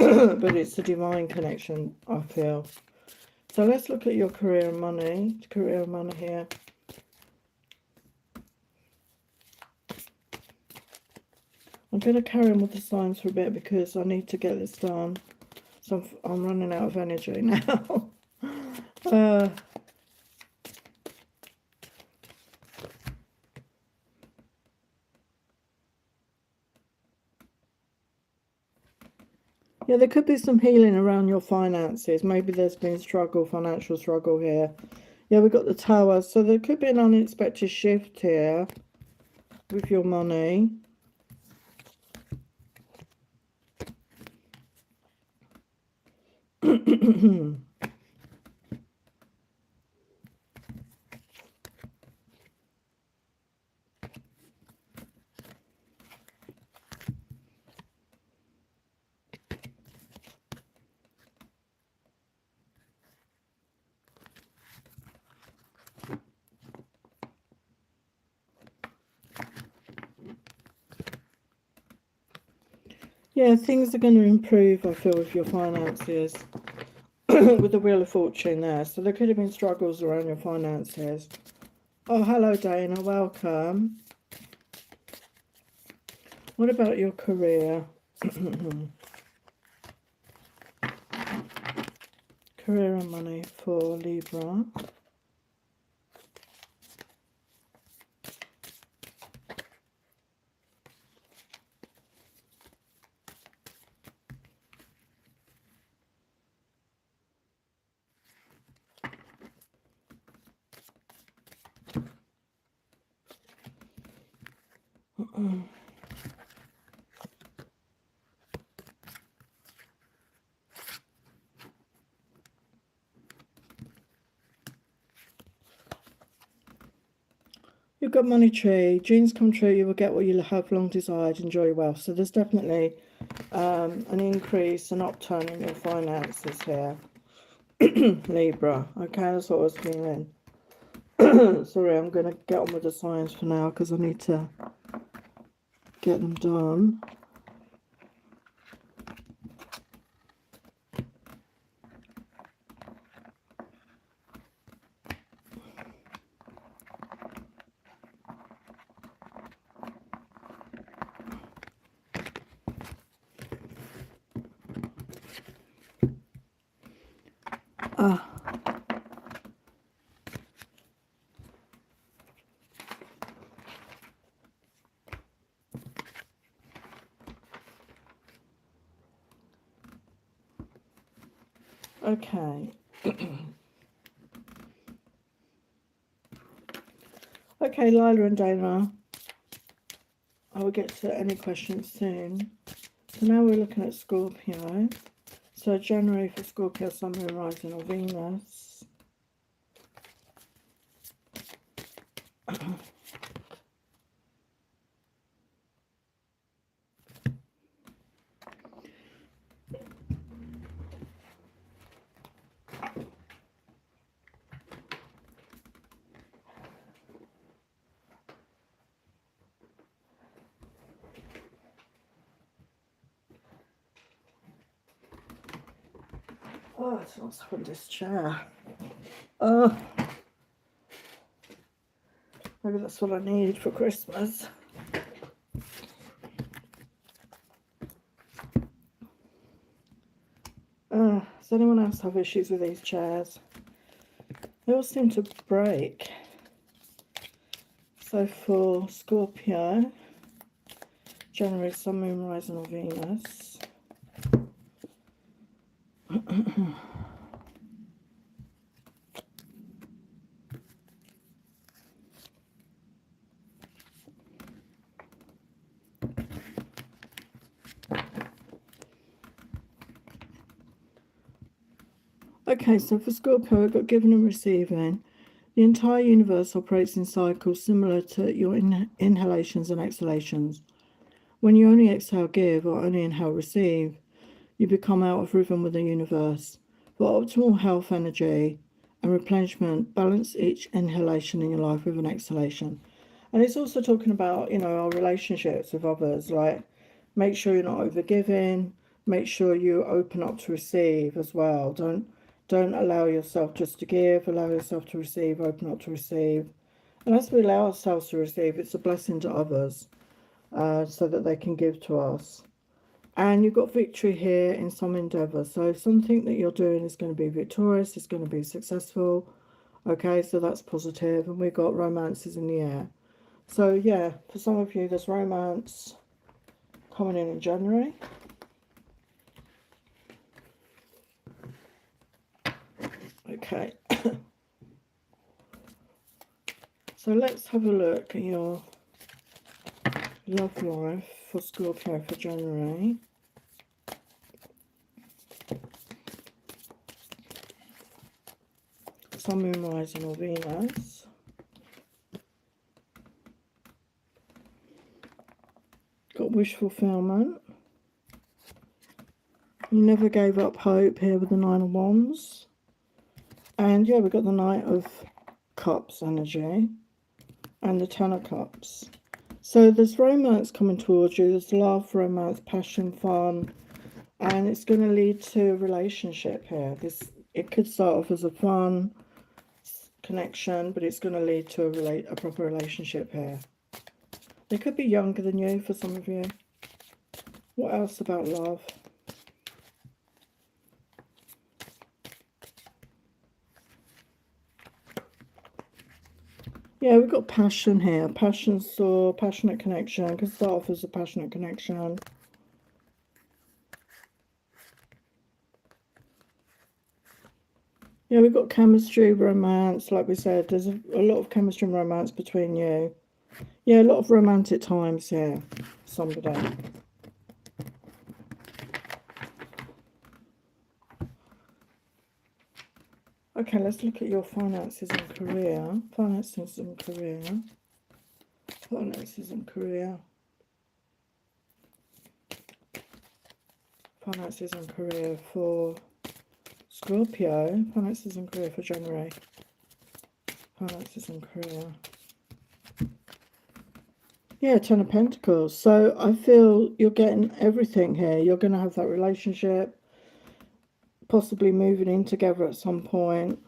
but it's a divine connection, I feel. So let's look at your career and money. Career and money here. I'm going to carry on with the signs for a bit because I need to get this done. So I'm running out of energy now. Yeah, there could be some healing around your finances. Maybe there's been financial struggle here. Yeah, we've got the Tower. So there could be an unexpected shift here with your money. Yeah, things are going to improve, I feel, with your finances. With the Wheel of Fortune there. So there could have been struggles around your finances. Oh, hello, Dana. Welcome. What about your career? Career and money for Libra. You've got money tree. Dreams come true. You will get what you have long desired. Enjoy your wealth. So there's definitely an increase, an upturn in your finances here. Libra. Okay, that's what I was feeling. Sorry, I'm going to get on with the signs for now because I need to get them done. Okay. Okay, Lila and Dana. I will get to any questions soon. So now we're looking at Scorpio. So January for Scorpio, Sun, Moon, Rising or Venus. Oh, it's not from this chair. Oh, maybe that's what I need for Christmas. Does anyone else have issues with these chairs? They all seem to break. So for Scorpio, January, Sun, Moon, Rising or Venus. Okay, so for Scorpio, we've got giving and receiving. The entire universe operates in cycles similar to your inhalations and exhalations. When you only exhale give or only inhale receive, you become out of rhythm with the universe. For optimal health, energy, and replenishment, balance each inhalation in your life with an exhalation. And it's also talking about, our relationships with others, like make sure you're not overgiving, make sure you open up to receive as well. Don't allow yourself just to give, allow yourself to receive, open up to receive. And as we allow ourselves to receive, it's a blessing to others, so that they can give to us. And you've got victory here in some endeavour. So something that you're doing is going to be victorious, it's going to be successful. Okay, so that's positive. And we've got romances in the air. So yeah, for some of you, there's romance coming in January. Okay. So let's have a look at your love life for Scorpio for January. Sun, Moon, Rising or Venus. Got wish fulfillment. You never gave up hope here with the Nine of Wands. And yeah, we've got the Knight of Cups energy and the Ten of Cups. So there's romance coming towards you. There's love, romance, passion, fun, and it's going to lead to a relationship here. It could start off as a fun connection, but it's going to lead to a proper relationship here. They could be younger than you for some of you. What else about love? Yeah, we've got passion here. Passion, so passionate connection. Could start off as a passionate connection. Yeah, we've got chemistry, romance. Like we said, there's a lot of chemistry and romance between you. Yeah, a lot of romantic times here. Somebody. Okay, let's look at your finances and career. Finances and career. Finances and career. Finances and career for Scorpio. Finances and career for January. Finances and career. Yeah, Ten of Pentacles. So I feel you're getting everything here. You're going to have that relationship. Possibly moving in together at some point.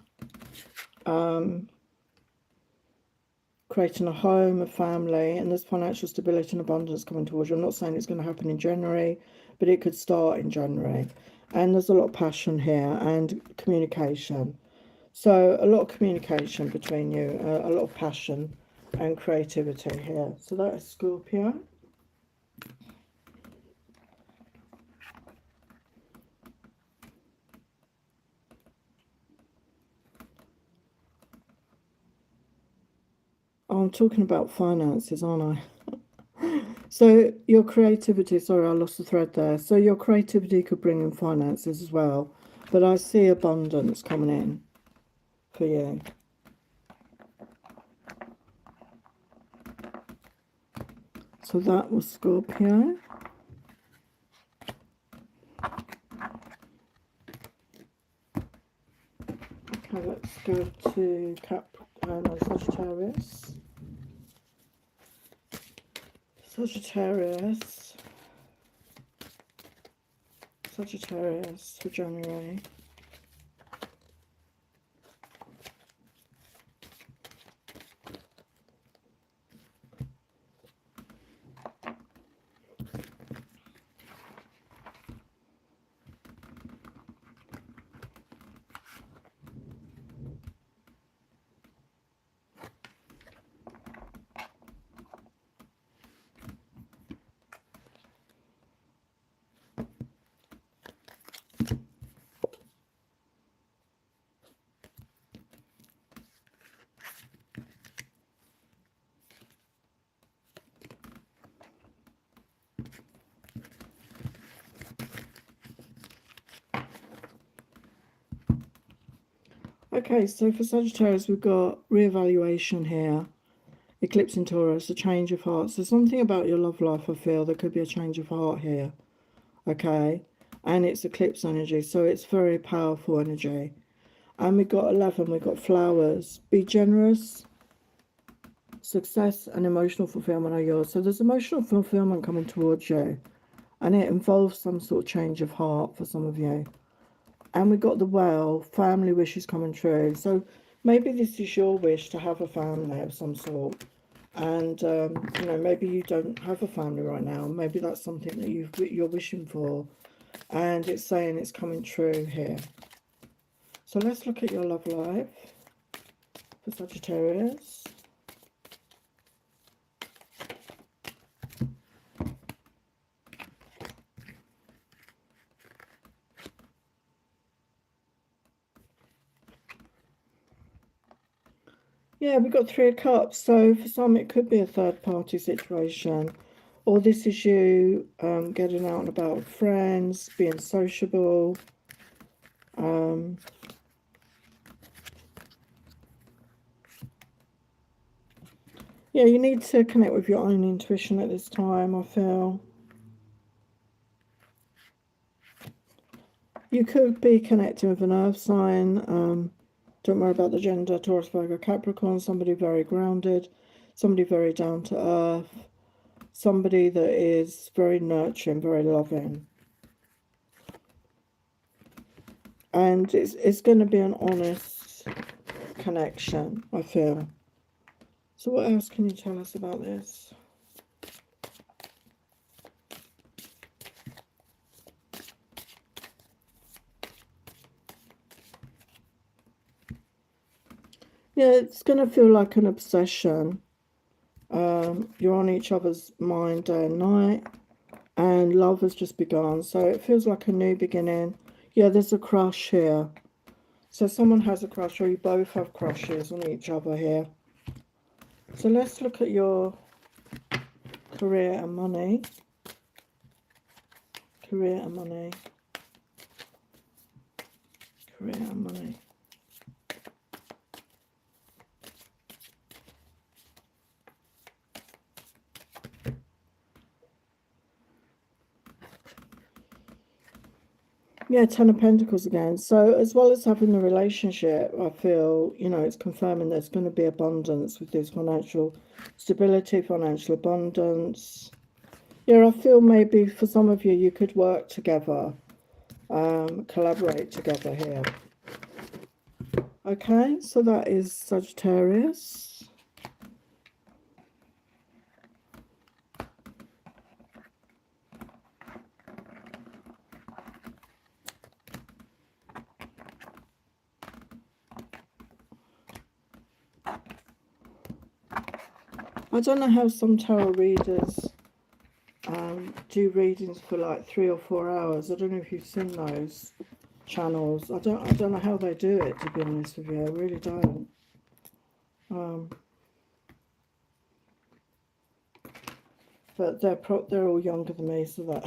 Creating a home, a family, and there's financial stability and abundance coming towards you. I'm not saying it's going to happen in January, but it could start in January. And there's a lot of passion here and communication. So a lot of communication between you, a lot of passion and creativity here. So that is Scorpio. Oh, I'm talking about finances, aren't I? So your creativity, sorry, I lost the thread there. So your creativity could bring in finances as well. But I see abundance coming in for you. So that was Scorpio. Okay, let's go to Sagittarius. Sagittarius for January. Okay, so for Sagittarius, we've got reevaluation here. Eclipse in Taurus, a change of heart. So something about your love life, I feel there could be a change of heart here. Okay, and it's eclipse energy, so it's very powerful energy. And we've got 11, we've got flowers. Be generous. Success and emotional fulfillment are yours. So there's emotional fulfillment coming towards you. And it involves some sort of change of heart for some of you. And we got the well, family wishes coming true. So maybe this is your wish to have a family of some sort. And, you know, maybe you don't have a family right now. Maybe that's something that you're wishing for. And it's saying it's coming true here. So let's look at your love life for Sagittarius. Yeah, we've got 3 of Cups. So for some, it could be a third-party situation. Or this is you getting out and about with friends, being sociable. Yeah, you need to connect with your own intuition at this time, I feel. You could be connecting with an earth sign. Don't worry about the gender, Taurus, Virgo, Capricorn. Somebody very grounded, somebody very down to earth, somebody that is very nurturing, very loving. And it's going to be an honest connection, I feel. So what else can you tell us about this? Yeah, it's going to feel like an obsession. You're on each other's mind day and night, and love has just begun. So it feels like a new beginning. Yeah, there's a crush here. So someone has a crush, or you both have crushes on each other here. So let's look at your career and money. Career and money. Career and money. Yeah, Ten of Pentacles again. So as well as having the relationship, I feel, you know, it's confirming there's going to be abundance with this financial stability, financial abundance. Yeah, I feel maybe for some of you, you could work together, collaborate together here. Okay, so that is Sagittarius. I don't know how some tarot readers do readings for like 3 or 4 hours. I don't know if you've seen those channels. I don't know how they do it, to be honest with you. I really don't. But they're all younger than me, so that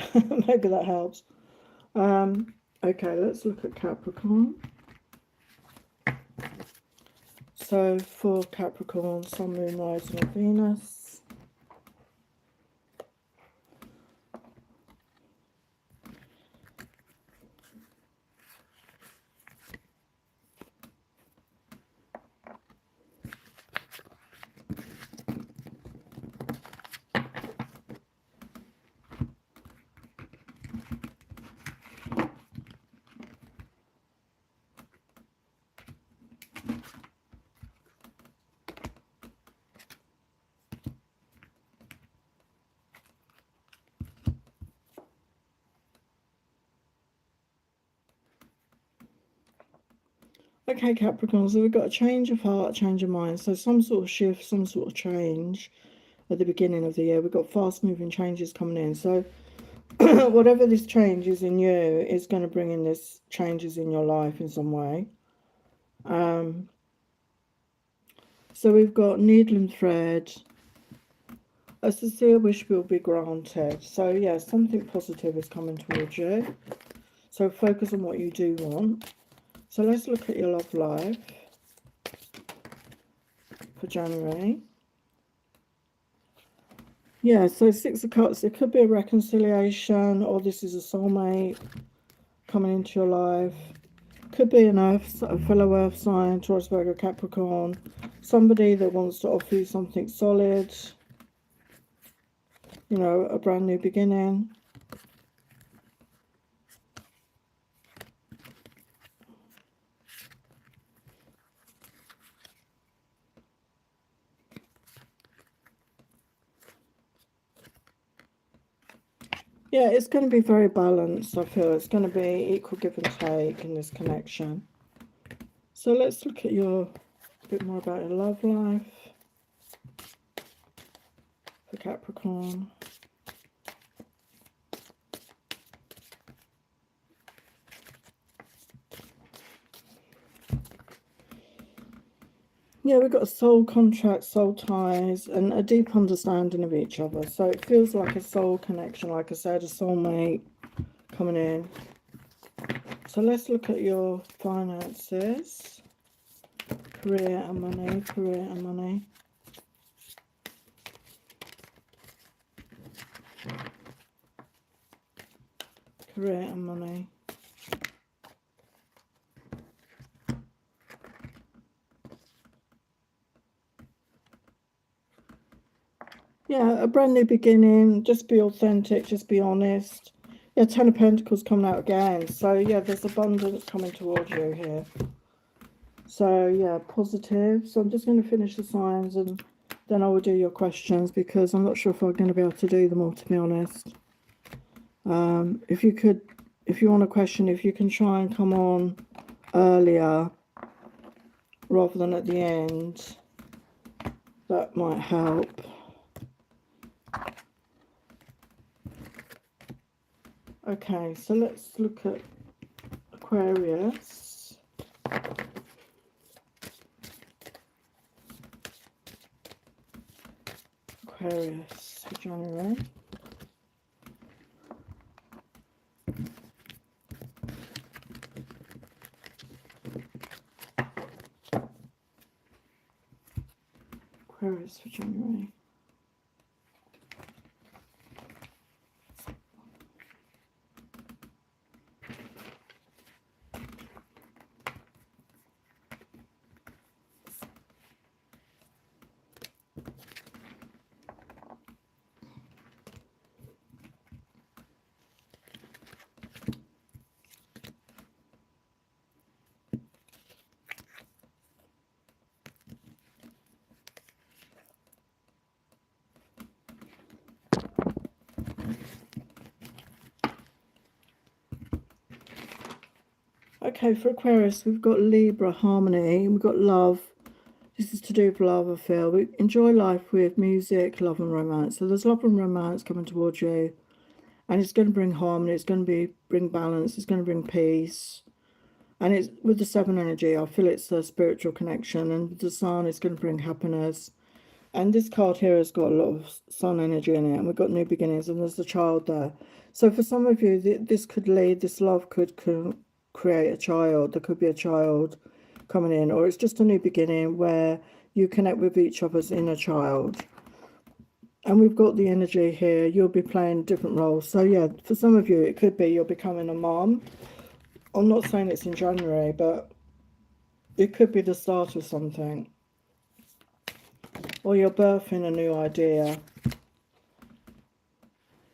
maybe that helps. Okay, let's look at Capricorn. So for Capricorn, Sun, Moon, Rising, and Venus. Okay, Capricorn, so we've got a change of heart, change of mind. So some sort of shift, some sort of change at the beginning of the year. We've got fast-moving changes coming in. So whatever this change is in you is going to bring in this changes in your life in some way. So we've got needle and thread. A sincere wish will be granted. So yeah, something positive is coming towards you. So focus on what you do want. So let's look at your love life for January. Yeah, so 6 of Cups, it could be a reconciliation, or this is a soulmate coming into your life. Could be a fellow earth sign, Taurus, Virgo, Capricorn. Somebody that wants to offer you something solid. You know, a brand new beginning. Yeah, it's going to be very balanced, I feel. It's going to be equal give and take in this connection. So let's look at a bit more about your love life for Capricorn. Yeah, we've got a soul contract, soul ties, and a deep understanding of each other. So it feels like a soul connection, like I said, a soulmate coming in. So let's look at your finances, career and money, career and money. Career and money. Yeah, a brand new beginning. Just be authentic, just be honest. Yeah, Ten of Pentacles coming out again. So yeah, there's abundance coming towards you here. So yeah, positive. So I'm just going to finish the signs and then I will do your questions because I'm not sure if I'm going to be able to do them all, to be honest. If you want a question, if you can try and come on earlier rather than at the end, that might help. Okay, so let's look at Aquarius. Aquarius for January. Aquarius for January. Okay, for Aquarius, we've got Libra, harmony, we've got love. This is to do with love, I feel. We enjoy life with music, love and romance. So there's love and romance coming towards you. And it's going to bring harmony, it's going to bring balance, it's going to bring peace. And it's with the Seven energy, I feel it's a spiritual connection. And with the Sun, it's going to bring happiness. And this card here has got a lot of Sun energy in it. And we've got new beginnings and there's a child there. So for some of you, this love could create a child. There could be a child coming in, or it's just a new beginning where you connect with each other's inner child. And we've got the energy here. You'll be playing different roles. So yeah, for some of you, it could be you're becoming a mom. I'm not saying it's in January, but it could be the start of something. Or you're birthing a new idea.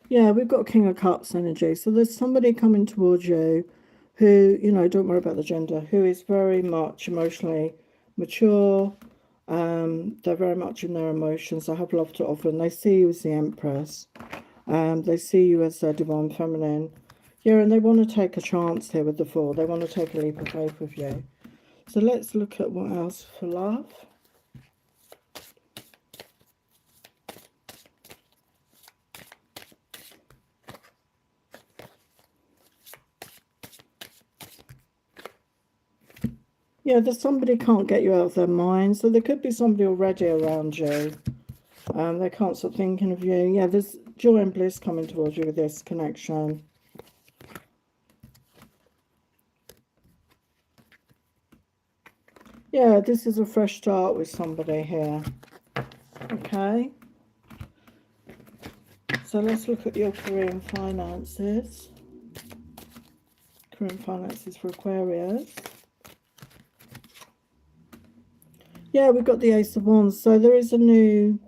Yeah, we've got King of Cups energy. So there's somebody coming towards you who, you know, don't worry about the gender, who is very much emotionally mature. They're very much in their emotions. They have love to offer, and they see you as the Empress. They see you as a divine feminine. Yeah, and they want to take a chance here with the Four. They want to take a leap of faith with you. So let's look at what else for love. Yeah, there's somebody can't get you out of their mind. So there could be somebody already around you. They can't stop thinking of you. Yeah, there's joy and bliss coming towards you with this connection. Yeah, this is a fresh start with somebody here. Okay. So let's look at your career and finances. Career and finances for Aquarius. Yeah, we've got the Ace of Wands. So there is a new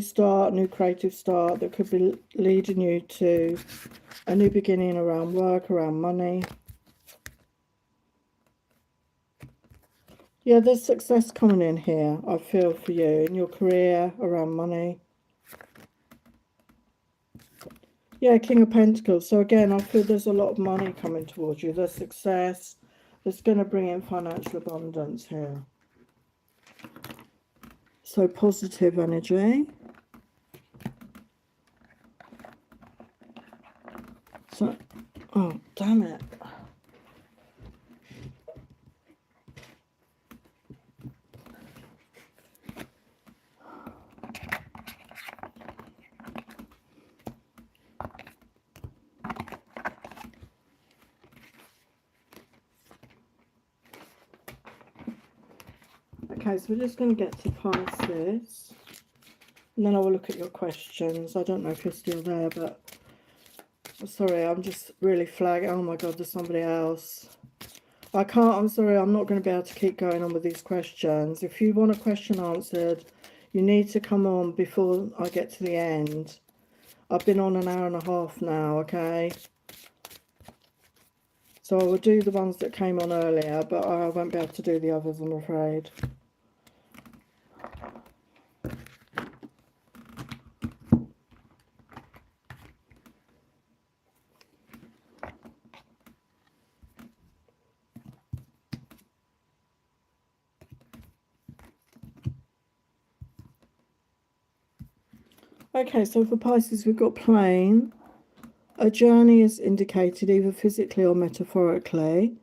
start, new creative start that could be leading you to a new beginning around work, around money. Yeah, there's success coming in here, I feel, for you in your career, around money. Yeah, King of Pentacles. So again, I feel there's a lot of money coming towards you. There's success. That's going to bring in financial abundance here. So positive energy. So, oh, damn it. Okay, so we're just going to get to Pisces. And then I will look at your questions. I don't know if you're still there, but sorry, I'm just really flagging. Oh my God, there's somebody else. I can't, I'm sorry, I'm not going to be able to keep going on with these questions. If you want a question answered, you need to come on before I get to the end. I've been on an hour and a half now, okay? So I will do the ones that came on earlier, but I won't be able to do the others, I'm afraid. Okay, so for Pisces, we've got plane. A journey is indicated either physically or metaphorically.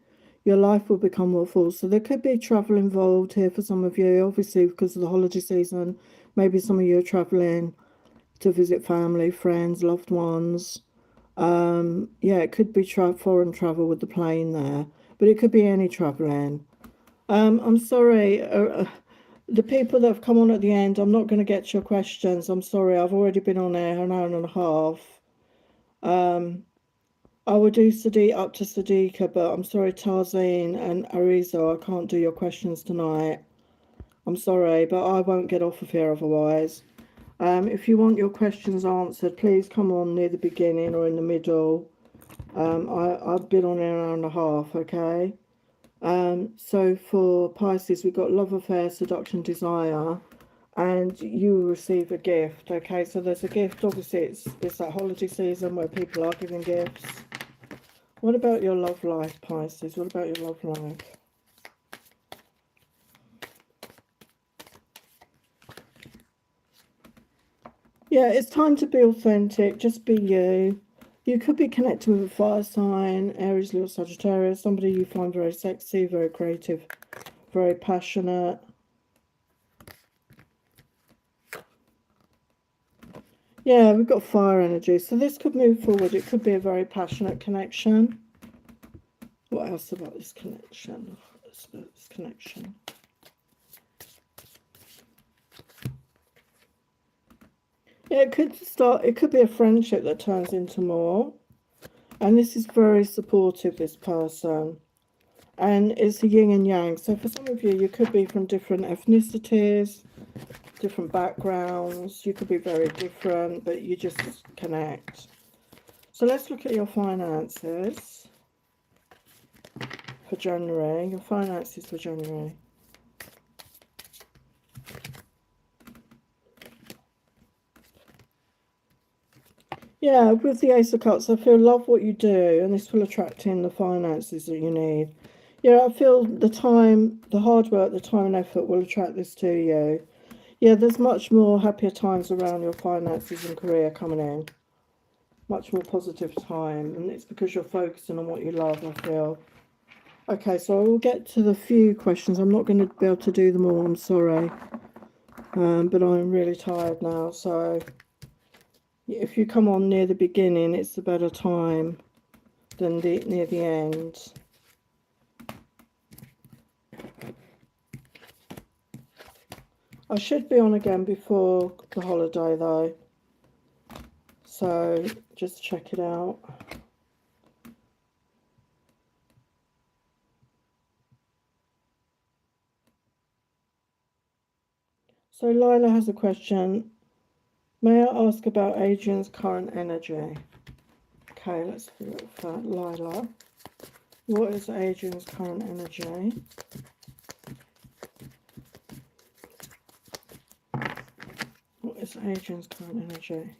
Your life will become more full. So there could be travel involved here for some of you, obviously because of the holiday season. Maybe some of you are traveling to visit family, friends, loved ones. Yeah, it could be foreign travel with the plane there, but it could be any traveling. I'm sorry, the people that have come on at the end, I'm not going to get your questions. I'm sorry, I've already been on air an hour and a half. I will do Sadiq up to Sadiqa, but I'm sorry, Tarzine and Arizo, I can't do your questions tonight. I'm sorry, but I won't get off of here otherwise. If you want your questions answered, please come on near the beginning or in the middle. I've been on an hour and a half, okay? So for Pisces, we've got love affair, seduction, desire, and you will receive a gift, okay? So there's a gift, obviously it's that holiday season where people are giving gifts. What about your love life, Pisces? What about your love life? Yeah, it's time to be authentic, just be you. You could be connected with a fire sign, Aries, Leo, Sagittarius, somebody you find very sexy, very creative, very passionate. Yeah, we've got fire energy, so this could move forward. It could be a very passionate connection. What else about this connection? This connection. Yeah, it could be a friendship that turns into more. And this is very supportive, this person. And it's a yin and yang. So for some of you, you could be from different ethnicities, different backgrounds. You could be very different, but you just connect. So let's look at your finances for January. Your finances for January. Yeah, with the Ace of Cups, I feel love what you do, and this will attract in the finances that you need. Yeah, I feel the time, the hard work, the time and effort will attract this to you. Yeah, there's much more happier times around your finances and career coming in. Much more positive time, and it's because you're focusing on what you love, I feel. Okay, so I will get to the few questions. I'm not going to be able to do them all, I'm sorry. But I'm really tired now, so if you come on near the beginning, it's a better time than near the end. I should be on again before the holiday though, so just check it out. So Lila has a question. May I ask about Adrian's current energy? Okay, let's look at that. Lila, what is Adrian's current energy? What is Adrian's current energy?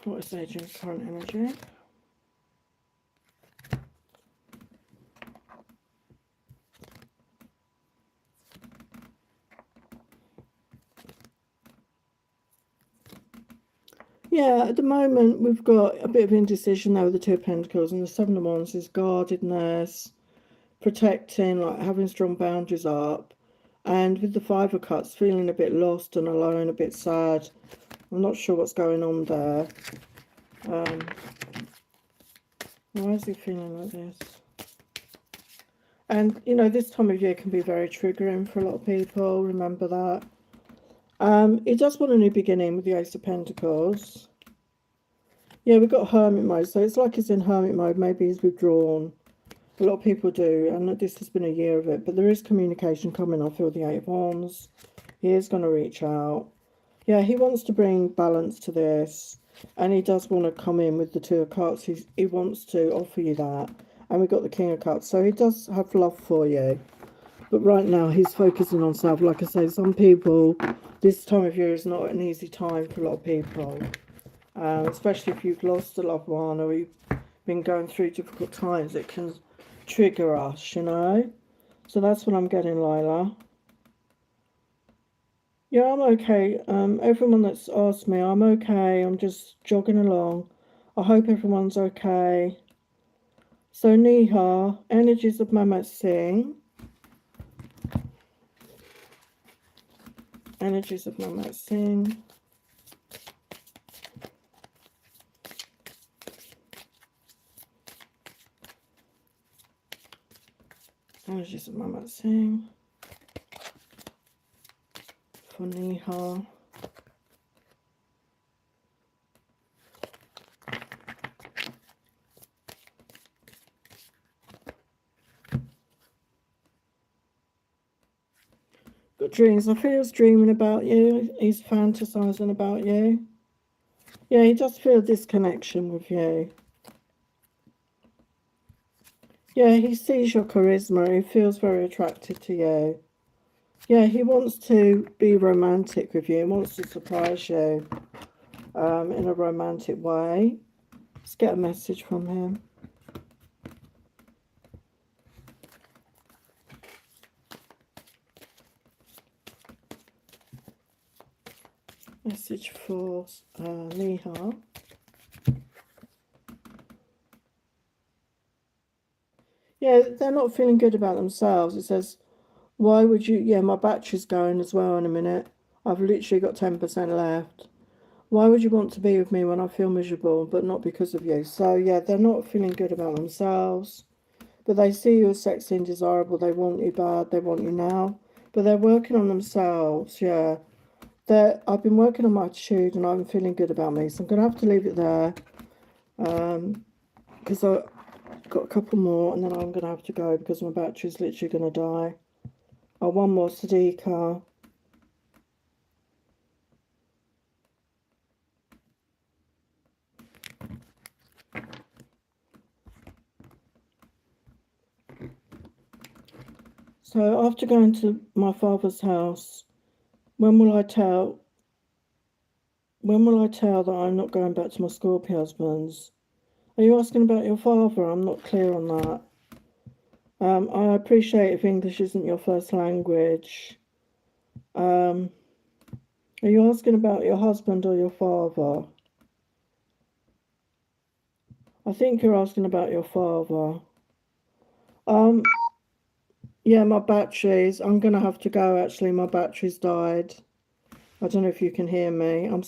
What is Adrian's current energy? Yeah, at the moment we've got a bit of indecision there with the Two of Pentacles, and the Seven of Wands is guardedness, protecting, like having strong boundaries up, and with the Five of Cups, feeling a bit lost and alone, a bit sad. I'm not sure what's going on there. Why is he feeling like this? And, you know, this time of year can be very triggering for a lot of people. Remember that. He does want a new beginning with the Ace of Pentacles. Yeah, we've got Hermit mode. So it's like he's in Hermit mode. Maybe he's withdrawn. A lot of people do. And this has been a year of it. But there is communication coming. I feel the Eight of Wands. He is going to reach out. Yeah, he wants to bring balance to this. And he does want to come in with the Two of Cups. He wants to offer you that. And we've got the King of Cups. So he does have love for you. But right now he's focusing on self. Like I say, some people, this time of year is not an easy time for a lot of people. Especially if you've lost a loved one or you've been going through difficult times. It can trigger us, you know. So that's what I'm getting, Lila. Yeah, I'm okay. Everyone that's asked me, I'm okay. I'm just jogging along. I hope everyone's okay. So Neha, energies of Mehmet Singh. Energies of Mehmet Singh. Energies of Mehmet Singh. For Neha. Got dreams. I feel he's dreaming about you. He's fantasizing about you. Yeah, he does feel this connection with you. Yeah, he sees your charisma. He feels very attracted to you. Yeah, he wants to be romantic with you. He wants to surprise you in a romantic way. Let's get a message from him. Message for Neha. Yeah, they're not feeling good about themselves. It says, why would you... Yeah, my battery's going as well in a minute. I've literally got 10% left. Why would you want to be with me when I feel miserable, but not because of you? So, yeah, they're not feeling good about themselves. But they see you as sexy and desirable. They want you bad. They want you now. But they're working on themselves, yeah. I've been working on my attitude and I'm feeling good about me. So I'm going to have to leave it there. Because I've got a couple more and then I'm going to have to go because my battery's literally going to die. Oh, one more, Sadiqa. So after going to my father's house, when will I tell that I'm not going back to my Scorpio husbands? Are you asking about your father? I'm not clear on that. I appreciate if English isn't your first language. Are you asking about your husband or your father? I think you're asking about your father. Yeah, my batteries. I'm going to have to go, actually. My battery's died. I don't know if you can hear me. I'm